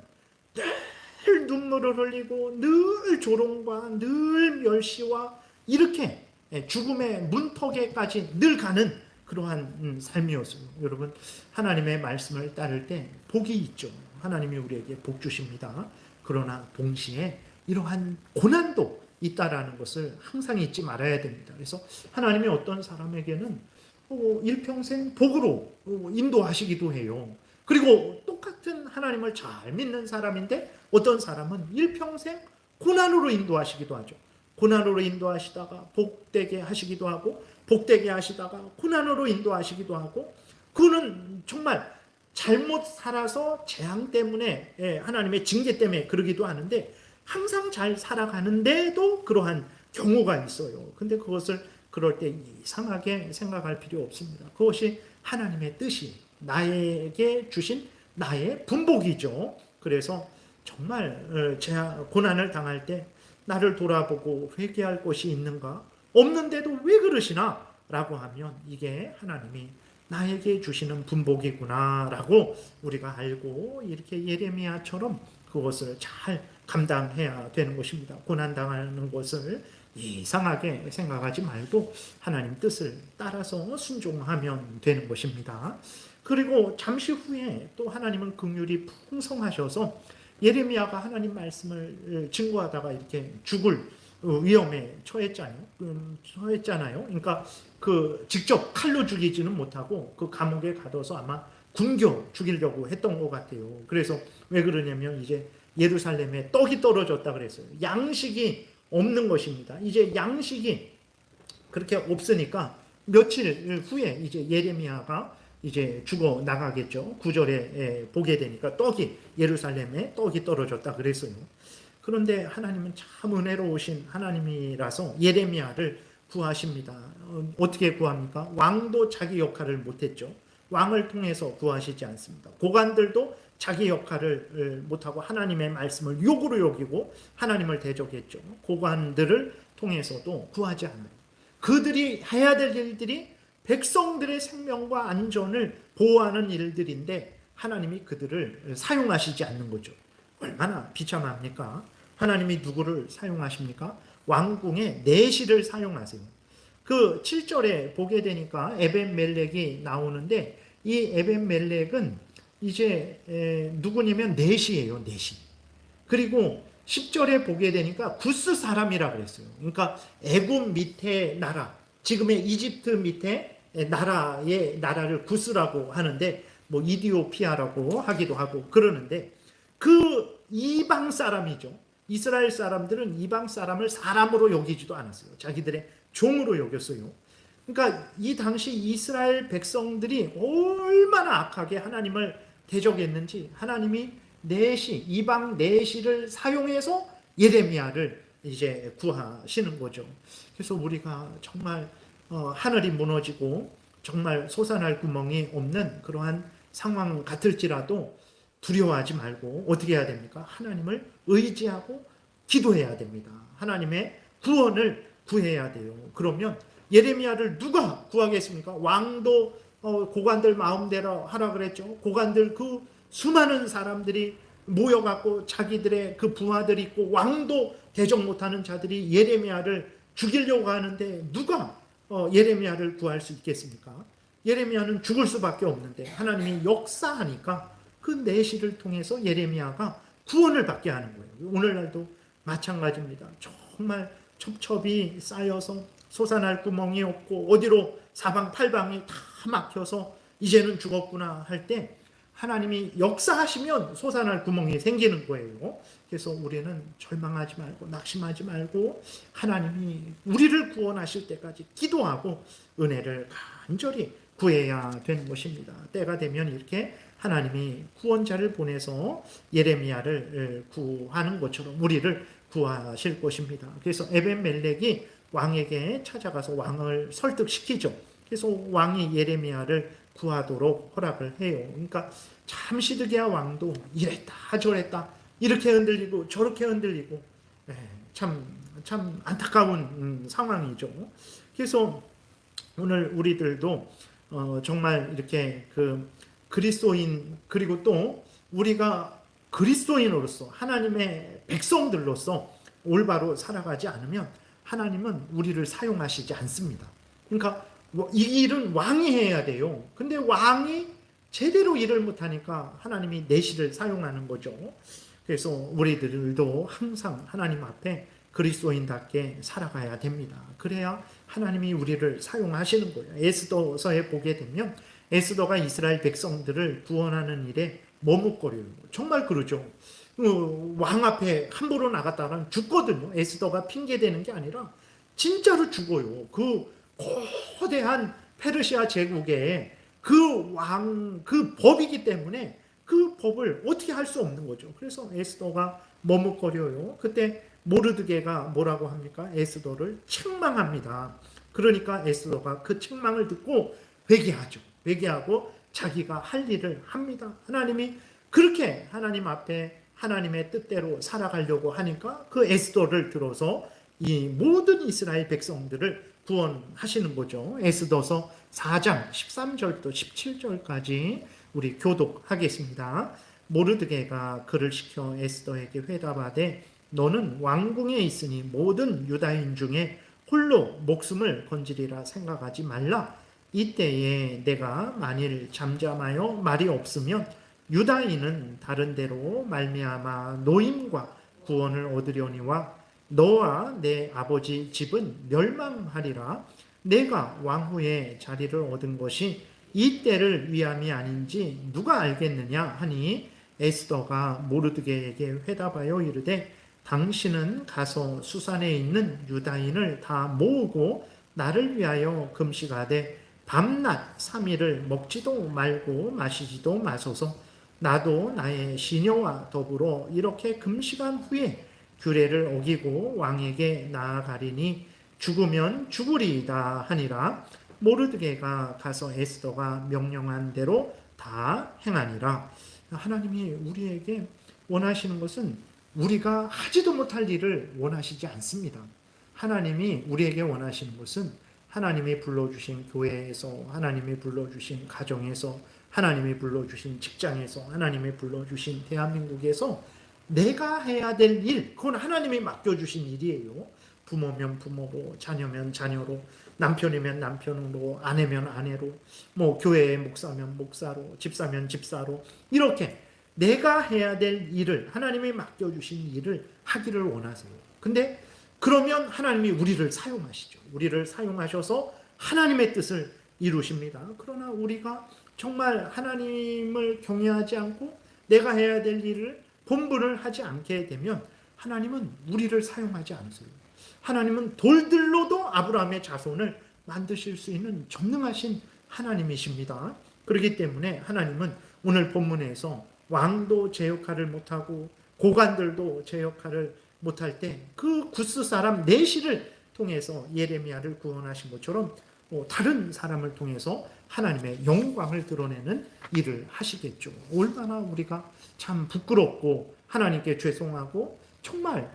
늘 눈물을 흘리고 늘 조롱과 늘 멸시와 이렇게 죽음의 문턱에까지 늘 가는 그러한 삶이었어요. 여러분, 하나님의 말씀을 따를 때 복이 있죠. 하나님이 우리에게 복 주십니다. 그러나 동시에 이러한 고난도 있다라는 것을 항상 잊지 말아야 됩니다. 그래서 하나님이 어떤 사람에게는 일평생 복으로 인도하시기도 해요. 그리고 똑같은 하나님을 잘 믿는 사람인데 어떤 사람은 일평생 고난으로 인도하시기도 하죠. 고난으로 인도하시다가 복되게 하시기도 하고, 복되게 하시다가 고난으로 인도하시기도 하고, 그는 정말 잘못 살아서 재앙 때문에 하나님의 징계 때문에 그러기도 하는데 항상 잘 살아가는데도 그러한 경우가 있어요. 근데 그것을 그럴 때 이상하게 생각할 필요 없습니다. 그것이 하나님의 뜻이 나에게 주신 나의 분복이죠. 그래서 정말 고난을 당할 때 나를 돌아보고 회개할 것이 있는가? 없는데도 왜 그러시나? 라고 하면 이게 하나님이 나에게 주시는 분복이구나 라고 우리가 알고 이렇게 예레미야처럼 그것을 잘 감당해야 되는 것입니다. 고난당하는 것을 이상하게 생각하지 말고 하나님 뜻을 따라서 순종하면 되는 것입니다. 그리고 잠시 후에 또 하나님은 긍휼이 풍성하셔서 예레미야가 하나님 말씀을 증거하다가 이렇게 죽을 위험에 처했잖아요. 그러니까 그 직접 칼로 죽이지는 못하고 그 감옥에 가둬서 아마 굶겨 죽이려고 했던 것 같아요. 그래서 왜 그러냐면 이제 예루살렘에 떡이 떨어졌다 그랬어요. 양식이 없는 것입니다. 이제 양식이 그렇게 없으니까 며칠 후에 이제 예레미야가 이제 죽어 나가겠죠. 9절에 보게 되니까 예루살렘에 떡이 떨어졌다 그랬어요. 그런데 하나님은 참 은혜로우신 하나님이라서 예레미야를 구하십니다. 어떻게 구합니까? 왕도 자기 역할을 못했죠. 왕을 통해서 구하시지 않습니다. 고관들도 자기 역할을 못하고 하나님의 말씀을 욕으로 여기고 하나님을 대적했죠. 고관들을 통해서도 구하지 않아요. 그들이 해야 될 일들이 백성들의 생명과 안전을 보호하는 일들인데 하나님이 그들을 사용하시지 않는 거죠. 얼마나 비참합니까? 하나님이 누구를 사용하십니까? 왕궁의 내시를 사용하세요. 그 7절에 보게 되니까 에벤멜렉이 나오는데 이 에벤멜렉은 이제 누구냐면 내시예요. 내시. 그리고 10절에 보게 되니까 구스 사람이라고 그랬어요. 그러니까 애굽 밑에 나라, 지금의 이집트 밑에 나라를 구스라고 하는데 뭐 이디오피아라고 하기도 하고 그러는데 그 이방 사람이죠. 이스라엘 사람들은 이방 사람을 사람으로 여기지도 않았어요. 자기들의 종으로 여겼어요. 그러니까 이 당시 이스라엘 백성들이 얼마나 악하게 하나님을 대적했는지 하나님이 이방 내시를 사용해서 예레미야를 이제 구하시는 거죠. 그래서 우리가 정말 하늘이 무너지고 정말 솟아날 구멍이 없는 그러한 상황 같을지라도 두려워하지 말고 어떻게 해야 됩니까? 하나님을 의지하고 기도해야 됩니다. 하나님의 구원을 구해야 돼요. 그러면 예레미야를 누가 구하겠습니까? 왕도 고관들 마음대로 하라 그랬죠. 고관들 그 수많은 사람들이 모여갖고 자기들의 그 부하들 있고 왕도 대적 못하는 자들이 예레미야를 죽이려고 하는데 누가 예레미야를 구할 수 있겠습니까? 예레미야는 죽을 수밖에 없는데 하나님이 역사하니까 그 내시를 통해서 예레미야가 구원을 받게 하는 거예요. 오늘날도 마찬가지입니다. 정말 첩첩이 쌓여서 솟아날 구멍이 없고 어디로 사방팔방이 다 막혀서 이제는 죽었구나 할 때 하나님이 역사하시면 솟아날 구멍이 생기는 거예요. 그래서 우리는 절망하지 말고 낙심하지 말고 하나님이 우리를 구원하실 때까지 기도하고 은혜를 간절히 구해야 되는 것입니다. 때가 되면 이렇게 하나님이 구원자를 보내서 예레미야를 구하는 것처럼 우리를 구하실 것입니다. 그래서 에벤멜렉이 왕에게 찾아가서 왕을 설득시키죠. 그래서 왕이 예레미야를 구하도록 허락을 해요. 그러니까 참 시드기야 왕도 이랬다 저랬다 이렇게 흔들리고 저렇게 흔들리고 참 안타까운 상황이죠. 그래서 오늘 우리들도 정말 이렇게 그 그리스도인 그리고 또 우리가 그리스도인으로서 하나님의 백성들로서 올바로 살아가지 않으면 하나님은 우리를 사용하시지 않습니다. 그러니까 이 일은 왕이 해야 돼요. 근데 왕이 제대로 일을 못하니까 하나님이 내시를 사용하는 거죠. 그래서 우리들도 항상 하나님 앞에 그리스도인답게 살아가야 됩니다. 그래야 하나님이 우리를 사용하시는 거예요. 에스더서에 보게 되면 에스더가 이스라엘 백성들을 구원하는 일에 머뭇거려요. 정말 그러죠. 왕 앞에 함부로 나갔다가는 죽거든요. 에스더가 핑계대는 게 아니라 진짜로 죽어요. 그 거대한 페르시아 제국의 그 법이기 때문에 그 법을 어떻게 할 수 없는 거죠. 그래서 에스더가 머뭇거려요. 그때 모르드게가 뭐라고 합니까? 에스더를 책망합니다. 그러니까 에스더가 그 책망을 듣고 회개하죠. 회개하고 자기가 할 일을 합니다. 하나님이 그렇게 하나님 앞에 하나님의 뜻대로 살아가려고 하니까 그 에스더를 들어서 이 모든 이스라엘 백성들을 구원하시는 거죠. 에스더서 4장 13절부터 17절까지 우리 교독하겠습니다. 모르드게가 그를 시켜 에스더에게 회답하되 너는 왕궁에 있으니 모든 유다인 중에 홀로 목숨을 건지리라 생각하지 말라. 이때에 내가 만일 잠잠하여 말이 없으면 유다인은 다른 데로 말미암아 노임과 구원을 얻으려니와 너와 내 아버지 집은 멸망하리라. 내가 왕후의 자리를 얻은 것이 이 때를 위함이 아닌지 누가 알겠느냐 하니 에스더가 모르드게에게 회답하여 이르되 당신은 가서 수산에 있는 유다인을 다 모으고 나를 위하여 금식하되 밤낮 3일을 먹지도 말고 마시지도 마소서. 나도 나의 시녀와 더불어 이렇게 금식한 후에 규례를 어기고 왕에게 나아가리니 죽으면 죽으리이다 하니라. 모르드게가 가서 에스더가 명령한 대로 다 행하니라. 하나님이 우리에게 원하시는 것은 우리가 하지도 못할 일을 원하시지 않습니다. 하나님이 우리에게 원하시는 것은 하나님이 불러주신 교회에서, 하나님이 불러주신 가정에서, 하나님이 불러주신 직장에서, 하나님이 불러주신 대한민국에서 내가 해야 될 일, 그건 하나님이 맡겨주신 일이에요. 부모면 부모로, 자녀면 자녀로, 남편이면 남편으로, 아내면 아내로, 뭐 교회의 목사면 목사로, 집사면 집사로, 이렇게 내가 해야 될 일을, 하나님이 맡겨주신 일을 하기를 원하세요. 근데 그러면 하나님이 우리를 사용하시죠. 우리를 사용하셔서 하나님의 뜻을 이루십니다. 그러나 우리가 정말 하나님을 경외하지 않고 내가 해야 될 일을 본분을 하지 않게 되면 하나님은 우리를 사용하지 않으세요. 하나님은 돌들로도 아브라함의 자손을 만드실 수 있는 전능하신 하나님이십니다. 그렇기 때문에 하나님은 오늘 본문에서 왕도 제 역할을 못하고 고관들도 제 역할을 못할 때 그 구스 사람 내시를 통해서 예레미야를 구원하신 것처럼 다른 사람을 통해서 하나님의 영광을 드러내는 일을 하시겠죠. 얼마나 우리가 참 부끄럽고 하나님께 죄송하고 정말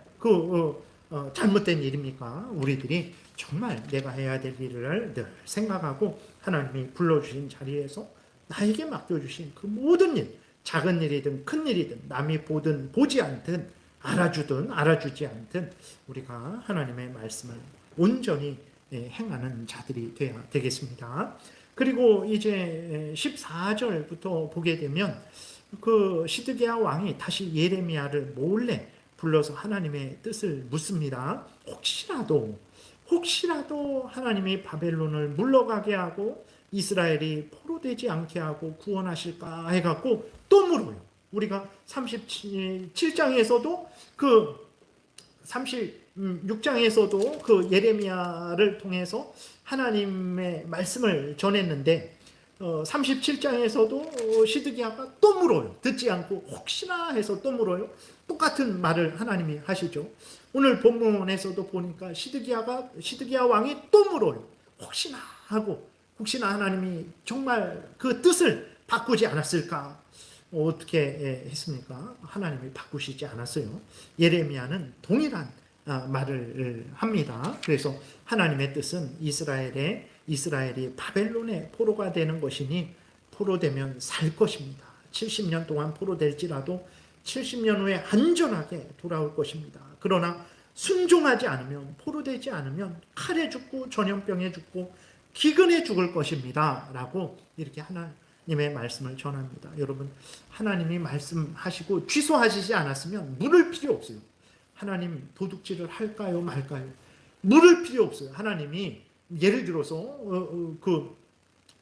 잘못된 일입니까? 우리들이 정말 내가 해야 될 일을 늘 생각하고 하나님이 불러주신 자리에서 나에게 맡겨주신 그 모든 일, 작은 일이든 큰 일이든 남이 보든 보지 않든 알아주든 알아주지 않든 우리가 하나님의 말씀을 온전히 행하는 자들이 되어야 되겠습니다. 그리고 이제 14절부터 보게 되면 그 시드기야 왕이 다시 예레미야를 몰래 불러서 하나님의 뜻을 묻습니다. 혹시라도 하나님이 바벨론을 물러가게 하고 이스라엘이 포로되지 않게 하고 구원하실까 해갖고 또 물어요. 우리가 37장에서도 그 36장에서도 그 예레미야를 통해서 하나님의 말씀을 전했는데 37장에서도 시드기야가 또 물어요. 듣지 않고 혹시나 해서 또 물어요. 똑같은 말을 하나님이 하시죠. 오늘 본문에서도 보니까 시드기야 왕이 또 물어요. 혹시나 하고 혹시나 하나님이 정말 그 뜻을 바꾸지 않았을까? 어떻게 했습니까? 하나님이 바꾸시지 않았어요. 예레미야는 동일한 말을 합니다. 그래서 하나님의 뜻은 이스라엘이 바벨론의 포로가 되는 것이니 포로되면 살 것입니다. 70년 동안 포로될지라도 70년 후에 안전하게 돌아올 것입니다. 그러나 순종하지 않으면, 포로되지 않으면 칼에 죽고 전염병에 죽고 기근에 죽을 것입니다. 라고 이렇게 하나님의 말씀을 전합니다. 여러분, 하나님이 말씀하시고 취소하시지 않았으면 물을 필요 없어요. 하나님 도둑질을 할까요 말까요? 물을 필요 없어요. 하나님이 예를 들어서 그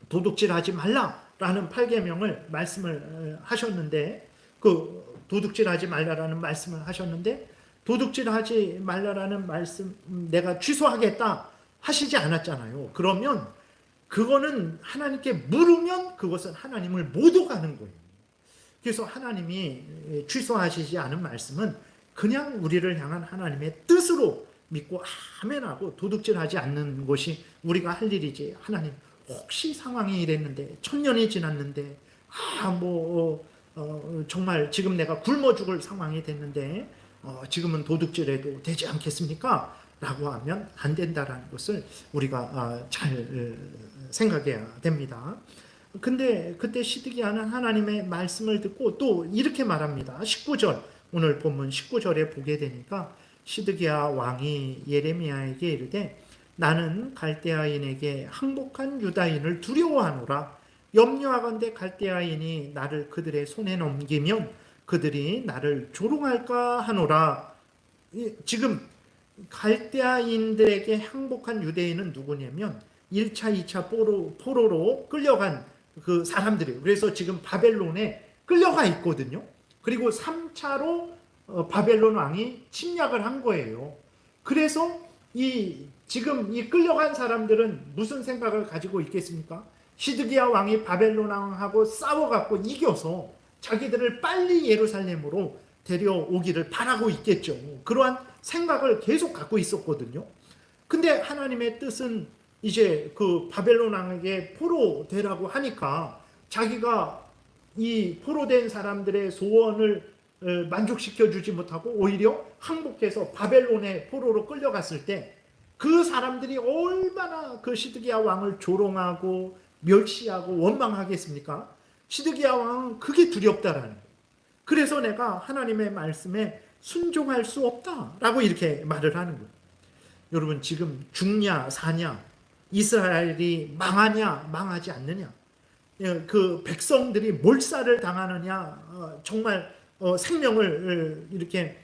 도둑질하지 말라라는 8계명을 말씀을 하셨는데 그 도둑질하지 말라라는 말씀을 하셨는데 도둑질하지 말라라는 말씀 내가 취소하겠다 하시지 않았잖아요. 그러면 그거는 하나님께 물으면 그것은 하나님을 못 오가는 거예요. 그래서 하나님이 취소하시지 않은 말씀은 그냥 우리를 향한 하나님의 뜻으로 믿고 아멘하고 도둑질하지 않는 것이 우리가 할 일이지. 하나님 혹시 상황이 이랬는데 1000년이 지났는데 정말 지금 내가 굶어 죽을 상황이 됐는데 지금은 도둑질해도 되지 않겠습니까? 라고 하면 안 된다라는 것을 우리가 잘 생각해야 됩니다. 근데 그때 시드기야는 하나님의 말씀을 듣고 또 이렇게 말합니다. 19절, 오늘 본문 19절에 보게 되니까 시드기야 왕이 예레미야에게 이르되 나는 갈대아인에게 항복한 유다인을 두려워하노라. 염려하건대 갈대아인이 나를 그들의 손에 넘기면 그들이 나를 조롱할까 하노라. 지금 갈대아인들에게 항복한 유대인은 누구냐면 1차, 2차 포로로 끌려간 그 사람들이에요. 그래서 지금 바벨론에 끌려가 있거든요. 그리고 3차로 바벨론 왕이 침략을 한 거예요. 그래서 지금 이 끌려간 사람들은 무슨 생각을 가지고 있겠습니까? 시드기야 왕이 바벨론 왕하고 싸워갖고 이겨서 자기들을 빨리 예루살렘으로 데려오기를 바라고 있겠죠. 그러한 생각을 계속 갖고 있었거든요. 근데 하나님의 뜻은 이제 그 바벨론 왕에게 포로되라고 하니까 자기가 이 포로된 사람들의 소원을 만족시켜 주지 못하고 오히려 항복해서 바벨론의 포로로 끌려갔을 때 그 사람들이 얼마나 그 시드기야 왕을 조롱하고 멸시하고 원망하겠습니까? 시드기야 왕은 그게 두렵다라는 거예요. 그래서 내가 하나님의 말씀에 순종할 수 없다라고 이렇게 말을 하는 거예요. 여러분, 지금 죽냐 사냐, 이스라엘이 망하냐 망하지 않느냐, 그 백성들이 몰살을 당하느냐, 정말 생명을 이렇게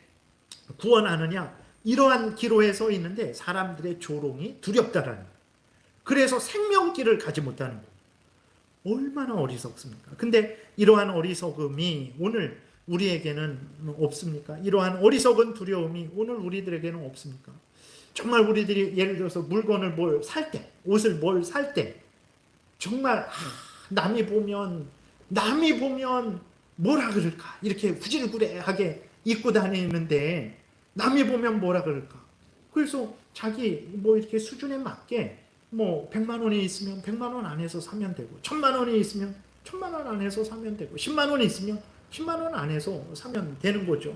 구원하느냐, 이러한 기로에 서 있는데 사람들의 조롱이 두렵다라는 거예요. 그래서 생명길을 가지 못하는 거예요. 얼마나 어리석습니까? 근데 이러한 어리석음이 오늘 우리에게는 없습니까? 이러한 어리석은 두려움이 오늘 우리들에게는 없습니까? 정말 우리들이 예를 들어서 물건을 뭘 살 때, 옷을 뭘 살 때 정말 남이 보면 뭐라 그럴까, 이렇게 구질구레하게 입고 다니는데 남이 보면 뭐라 그럴까. 그래서 자기 뭐 이렇게 수준에 맞게 뭐 100만 원이 있으면 100만 원 안에서 사면 되고, 1000만 원이 있으면 1000만 원 안에서 사면 되고, 10만 원이 있으면 10만 원 안에서 사면 되는 거죠.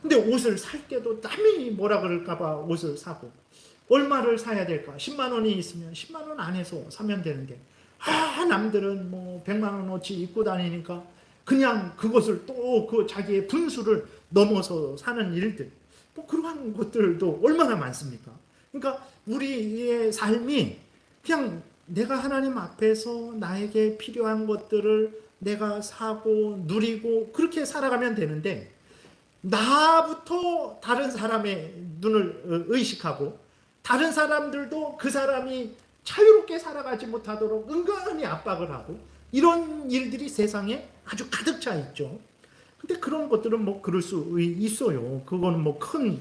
근데 옷을 살 때도 남이 뭐라 그럴까 봐 옷을 사고, 얼마를 사야 될까? 10만 원이 있으면 10만 원 안에서 사면 되는데, 남들은 뭐 100만 원어치 입고 다니니까 그냥 그것을 또 그 자기의 분수를 넘어서 사는 일들, 뭐 그러한 것들도 얼마나 많습니까? 그러니까 우리의 삶이 그냥 내가 하나님 앞에서 나에게 필요한 것들을 내가 사고 누리고 그렇게 살아가면 되는데, 나부터 다른 사람의 눈을 의식하고 다른 사람들도 그 사람이 자유롭게 살아가지 못하도록 은근히 압박을 하고, 이런 일들이 세상에 아주 가득 차 있죠. 근데 그런 것들은 뭐 그럴 수 있어요. 그거는 뭐 큰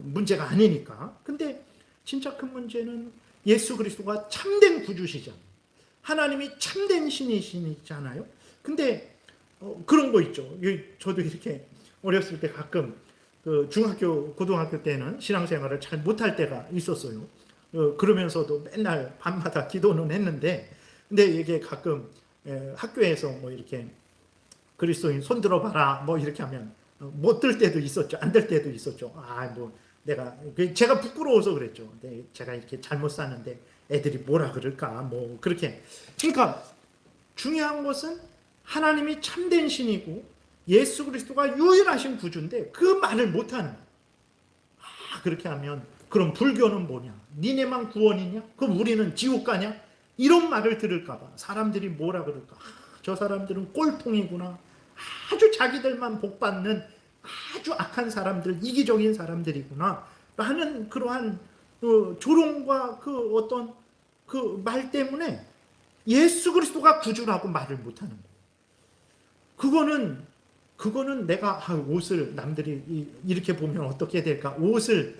문제가 아니니까. 근데 진짜 큰 문제는 예수 그리스도가 참된 구주시잖아요. 하나님이 참된 신이시잖아요. 근데 그런 거 있죠. 저도 이렇게 어렸을 때 가끔 그 중학교, 고등학교 때는 신앙생활을 잘 못할 때가 있었어요. 그러면서도 맨날 밤마다 기도는 했는데, 근데 이게 가끔 학교에서 뭐 이렇게 그리스도인 손 들어봐라 뭐 이렇게 하면 못 들 때도 있었죠. 안 될 때도 있었죠. 뭐 제가 부끄러워서 그랬죠. 근데 제가 이렇게 잘못 사는데 애들이 뭐라 그럴까 뭐 그렇게. 그러니까 중요한 것은 하나님이 참된 신이고 예수 그리스도가 유일하신 구주인데 그 말을 못하는 거예요. 그렇게 하면 그럼 불교는 뭐냐? 니네만 구원이냐? 그럼 우리는 지옥 가냐? 이런 말을 들을까 봐 사람들이 뭐라 그럴까? 저 사람들은 꼴통이구나. 아주 자기들만 복받는 아주 악한 사람들, 이기적인 사람들이구나 라는 그러한 조롱과 그 어떤 그 말 때문에 예수 그리스도가 구주라고 말을 못하는 거예요. 그거는 내가 옷을 남들이 이렇게 보면 어떻게 될까? 옷을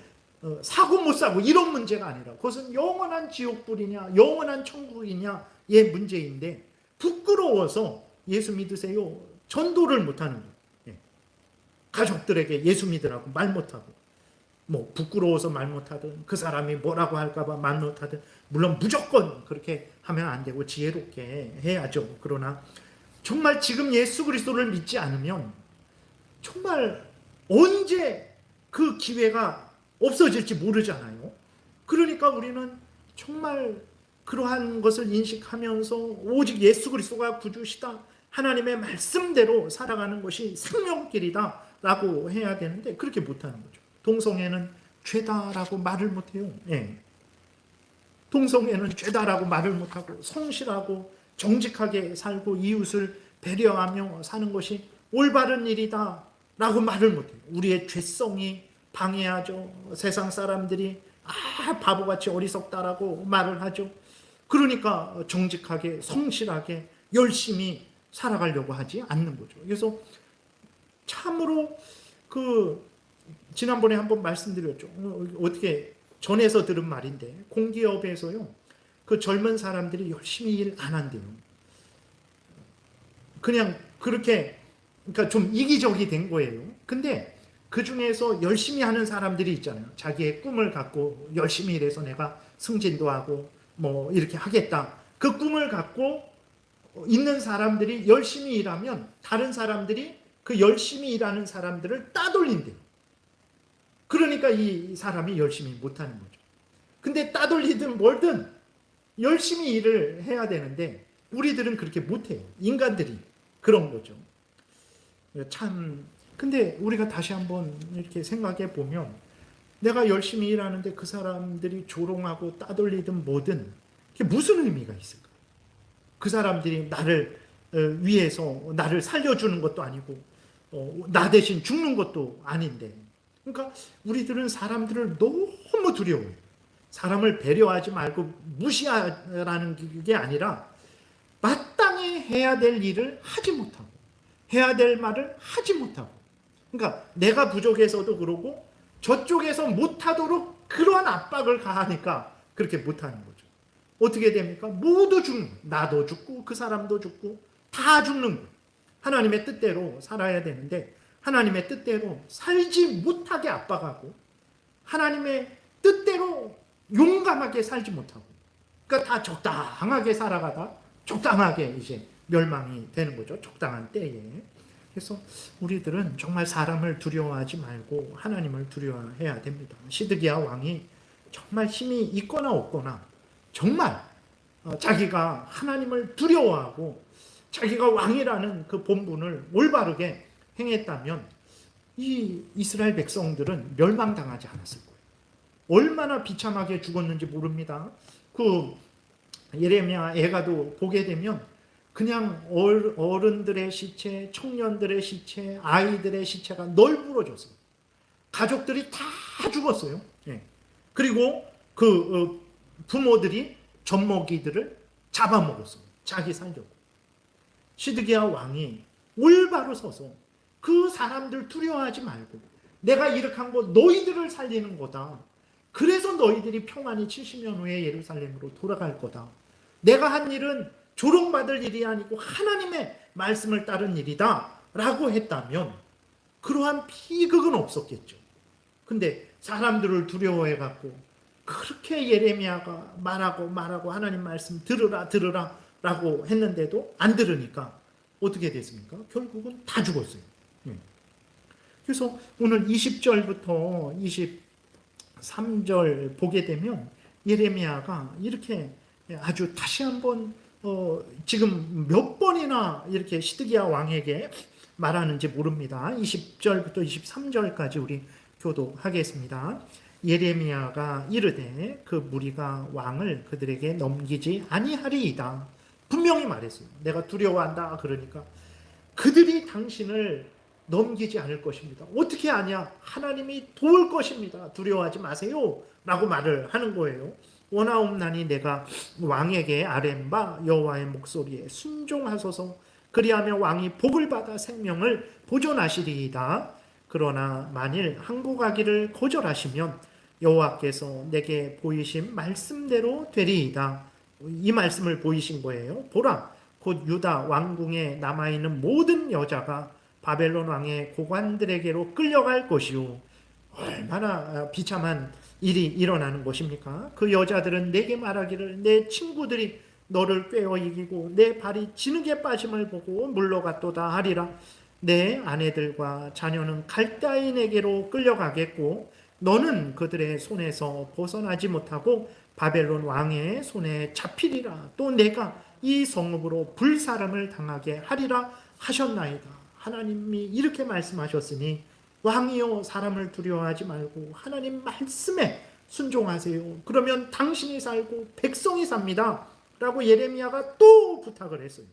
사고 못 사고 이런 문제가 아니라 그것은 영원한 지옥불이냐 영원한 천국이냐의 문제인데, 부끄러워서 예수 믿으세요 전도를 못하는 거예요. 가족들에게 예수 믿으라고 말 못하고, 뭐 부끄러워서 말 못하든 그 사람이 뭐라고 할까봐 말 못하든, 물론 무조건 그렇게 하면 안 되고 지혜롭게 해야죠. 그러나 정말 지금 예수 그리스도를 믿지 않으면 정말 언제 그 기회가 없어질지 모르잖아요. 그러니까 우리는 정말 그러한 것을 인식하면서 오직 예수 그리스도가 구주시다, 하나님의 말씀대로 살아가는 것이 생명길이다 라고 해야 되는데 그렇게 못하는 거죠. 동성애는 죄다라고 말을 못해요. 동성애는 죄다라고 말을 못하고 성실하고 정직하게 살고 이웃을 배려하며 사는 것이 올바른 일이다 라고 말을 못해요. 우리의 죄성이 방해하죠. 세상 사람들이 바보같이 어리석다라고 말을 하죠. 그러니까 정직하게 성실하게 열심히 살아가려고 하지 않는 거죠. 그래서 참으로 지난번에 한번 말씀드렸죠. 어떻게 전에서 들은 말인데, 공기업에서요 그 젊은 사람들이 열심히 일 안 한대요. 그냥 그렇게, 그러니까 좀 이기적이 된 거예요. 근데 그 중에서 열심히 하는 사람들이 있잖아요. 자기의 꿈을 갖고 열심히 일해서 내가 승진도 하고 뭐 이렇게 하겠다. 그 꿈을 갖고 있는 사람들이 열심히 일하면 다른 사람들이 그 열심히 일하는 사람들을 따돌린대요. 그러니까 이 사람이 열심히 못하는 거죠. 근데 따돌리든 뭘든 열심히 일을 해야 되는데 우리들은 그렇게 못해요. 인간들이 그런 거죠. 참, 근데 우리가 다시 한번 이렇게 생각해 보면 내가 열심히 일하는데 그 사람들이 조롱하고 따돌리든 뭐든 그게 무슨 의미가 있을까? 그 사람들이 나를 위해서 나를 살려주는 것도 아니고 나 대신 죽는 것도 아닌데, 그러니까 우리들은 사람들을 너무 두려워해요. 사람을 배려하지 말고 무시하라는 게 아니라 마땅히 해야 될 일을 하지 못하고 해야 될 말을 하지 못하고, 그러니까 내가 부족해서도 그러고 저쪽에서 못하도록 그러한 압박을 가하니까 그렇게 못하는 거죠. 어떻게 됩니까? 모두 죽는 거예요. 나도 죽고 그 사람도 죽고 다 죽는 거예요. 하나님의 뜻대로 살아야 되는데 하나님의 뜻대로 살지 못하게 압박하고 하나님의 뜻대로 용감하게 살지 못하고, 그러니까 다 적당하게 살아가다 적당하게 이제 멸망이 되는 거죠. 적당한 때에. 그래서 우리들은 정말 사람을 두려워하지 말고 하나님을 두려워해야 됩니다. 시드기야 왕이 정말 힘이 있거나 없거나 정말 자기가 하나님을 두려워하고 자기가 왕이라는 그 본분을 올바르게 행했다면 이 이스라엘 백성들은 멸망당하지 않았을 거예요. 얼마나 비참하게 죽었는지 모릅니다. 그 예레미야 애가도 보게 되면 그냥 어른들의 시체, 청년들의 시체, 아이들의 시체가 널브러졌어요. 가족들이 다 죽었어요. 예. 그리고 그 부모들이 젖먹이들을 잡아먹었어요. 자기 살려고. 시드기야 왕이 올바로 서서 그 사람들 두려워하지 말고 내가 이렇게 한 거 너희들을 살리는 거다. 그래서 너희들이 평안히 70년 후에 예루살렘으로 돌아갈 거다. 내가 한 일은 조롱받을 일이 아니고 하나님의 말씀을 따른 일이다 라고 했다면 그러한 비극은 없었겠죠. 근데 사람들을 두려워해 갖고 그렇게 예레미야가 말하고 하나님 말씀 들으라 라고 했는데도 안 들으니까 어떻게 됐습니까? 결국은 다 죽었어요. 그래서 오늘 20절부터 23절 보게 되면 예레미야가 이렇게 아주 다시 한번 지금 몇 번이나 이렇게 시드기야 왕에게 말하는지 모릅니다. 20절부터 23절까지 우리 교도하겠습니다. 예레미야가 이르되 그 무리가 왕을 그들에게 넘기지 아니하리이다. 분명히 말했어요. 내가 두려워한다. 그러니까 그들이 당신을 넘기지 않을 것입니다. 어떻게 아냐? 하나님이 도울 것입니다. 두려워하지 마세요. 라고 말을 하는 거예요. 원하옵나니 내가 왕에게 아뢰바 여호와의 목소리에 순종하소서. 그리하면 왕이 복을 받아 생명을 보존하시리이다. 그러나 만일 항복하기를 거절하시면 여호와께서 내게 보이신 말씀대로 되리이다. 이 말씀을 보이신 거예요. 보라, 곧 유다 왕궁에 남아있는 모든 여자가 바벨론 왕의 고관들에게로 끌려갈 것이요. 얼마나 비참한 일이 일어나는 것입니까? 그 여자들은 내게 말하기를 내 친구들이 너를 꿰어 이기고 내 발이 진흙에 빠짐을 보고 물러갔도다 하리라. 내 아내들과 자녀는 갈대인에게로 끌려가겠고 너는 그들의 손에서 벗어나지 못하고 바벨론 왕의 손에 잡히리라. 또 내가 이 성읍으로 불사람을 당하게 하리라 하셨나이다. 하나님이 이렇게 말씀하셨으니 왕이여 사람을 두려워하지 말고 하나님 말씀에 순종하세요. 그러면 당신이 살고 백성이 삽니다. 라고 예레미야가 또 부탁을 했어요.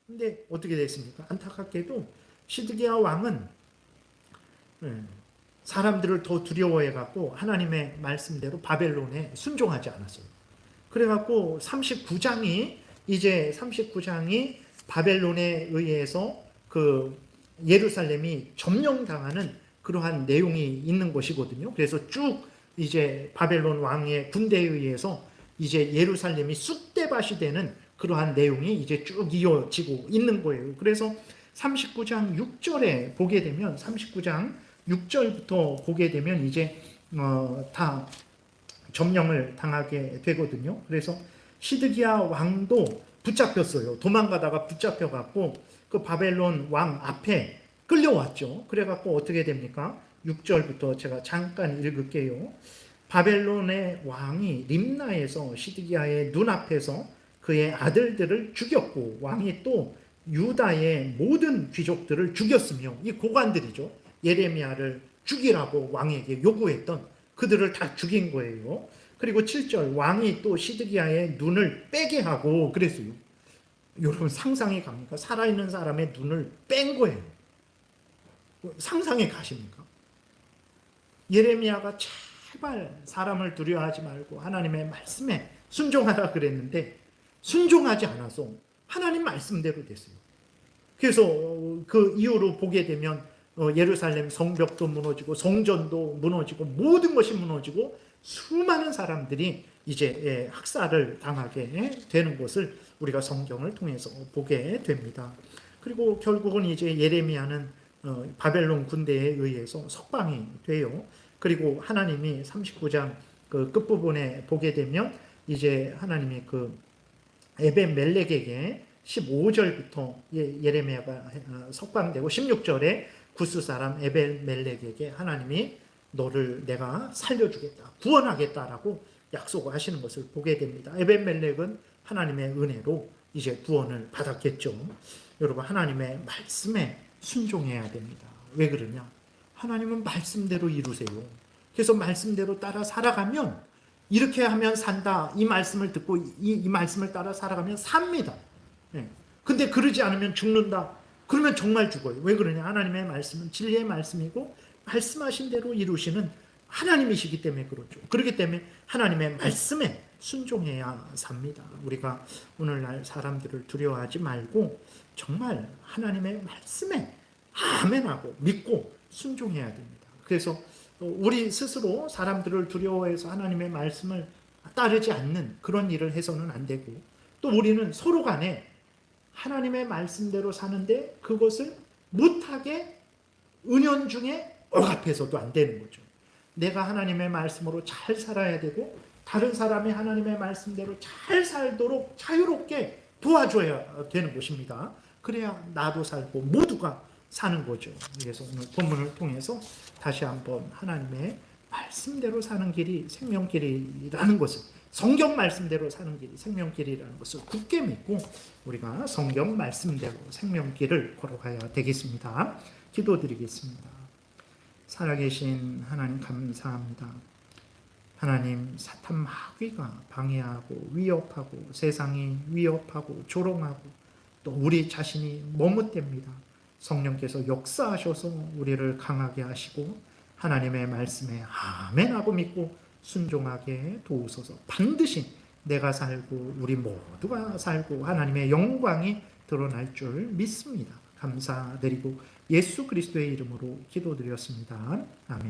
근데 어떻게 됐습니까? 안타깝게도 시드기야 왕은 사람들을 더 두려워해갖고 하나님의 말씀대로 바벨론에 순종하지 않았어요. 그래갖고 39장이 바벨론에 의해서 그 예루살렘이 점령당하는 그러한 내용이 있는 것이거든요. 그래서 쭉 이제 바벨론 왕의 군대에 의해서 이제 예루살렘이 쑥대밭이 되는 그러한 내용이 이제 쭉 이어지고 있는 거예요. 그래서 39장 6절에 보게 되면 39장 6절부터 보게 되면 이제 다 점령을 당하게 되거든요. 그래서 시드기야 왕도 붙잡혔어요. 도망가다가 붙잡혀갖고 그 바벨론 왕 앞에 끌려왔죠. 그래갖고 어떻게 됩니까? 6절부터 제가 잠깐 읽을게요. 바벨론의 왕이 림나에서 시드기야의 눈앞에서 그의 아들들을 죽였고 왕이 또 유다의 모든 귀족들을 죽였으며, 이 고관들이죠. 예레미야를 죽이라고 왕에게 요구했던 그들을 다 죽인 거예요. 그리고 7절 왕이 또 시드기야의 눈을 빼게 하고 그랬어요. 여러분 상상이 갑니까? 살아있는 사람의 눈을 뺀 거예요. 상상이 가십니까? 예레미야가 제발 사람을 두려워하지 말고 하나님의 말씀에 순종하라 그랬는데 순종하지 않아서 하나님 말씀대로 됐어요. 그래서 그 이후로 보게 되면 예루살렘 성벽도 무너지고 성전도 무너지고 모든 것이 무너지고 수많은 사람들이 이제 학살을 당하게 되는 것을 우리가 성경을 통해서 보게 됩니다. 그리고 결국은 이제 예레미야는 바벨론 군대에 의해서 석방이 돼요. 그리고 하나님이 39장 그 끝부분에 보게 되면 이제 하나님이 그 에벤멜렉에게 15절부터 예레미야가 석방되고 16절에 구스 사람 에벤멜렉에게 하나님이 너를 내가 살려주겠다, 구원하겠다라고 약속하시는 것을 보게 됩니다. 에벤멜렉은 하나님의 은혜로 이제 구원을 받았겠죠. 여러분 하나님의 말씀에 순종해야 됩니다. 왜 그러냐? 하나님은 말씀대로 이루세요. 그래서 말씀대로 따라 살아가면 이렇게 하면 산다. 이 말씀을 듣고 이 말씀을 따라 살아가면 삽니다. 근데 그러지 않으면 죽는다. 그러면 정말 죽어요. 왜 그러냐? 하나님의 말씀은 진리의 말씀이고 말씀하신 대로 이루시는 하나님이시기 때문에 그렇죠. 그렇기 때문에 하나님의 말씀에 순종해야 삽니다. 우리가 오늘날 사람들을 두려워하지 말고 정말 하나님의 말씀에 아멘하고 믿고 순종해야 됩니다. 그래서 우리 스스로 사람들을 두려워해서 하나님의 말씀을 따르지 않는 그런 일을 해서는 안 되고, 또 우리는 서로 간에 하나님의 말씀대로 사는데 그것을 못하게 은연중에 억압해서도 안 되는 거죠. 내가 하나님의 말씀으로 잘 살아야 되고 다른 사람이 하나님의 말씀대로 잘 살도록 자유롭게 도와줘야 되는 것입니다. 그래야 나도 살고 모두가 사는 거죠. 그래서 오늘 본문을 통해서 다시 한번 하나님의 말씀대로 사는 길이 생명길이라는 것을, 성경 말씀대로 사는 길이 생명길이라는 것을 굳게 믿고 우리가 성경 말씀대로 생명길을 걸어가야 되겠습니다. 기도드리겠습니다. 살아계신 하나님 감사합니다. 하나님, 사탄 마귀가 방해하고 위협하고 세상이 위협하고 조롱하고 또 우리 자신이 머뭇댑니다. 성령께서 역사하셔서 우리를 강하게 하시고 하나님의 말씀에 아멘하고 믿고 순종하게 도우소서. 반드시 내가 살고 우리 모두가 살고 하나님의 영광이 드러날 줄 믿습니다. 감사드리고 예수 그리스도의 이름으로 기도드렸습니다. 아멘.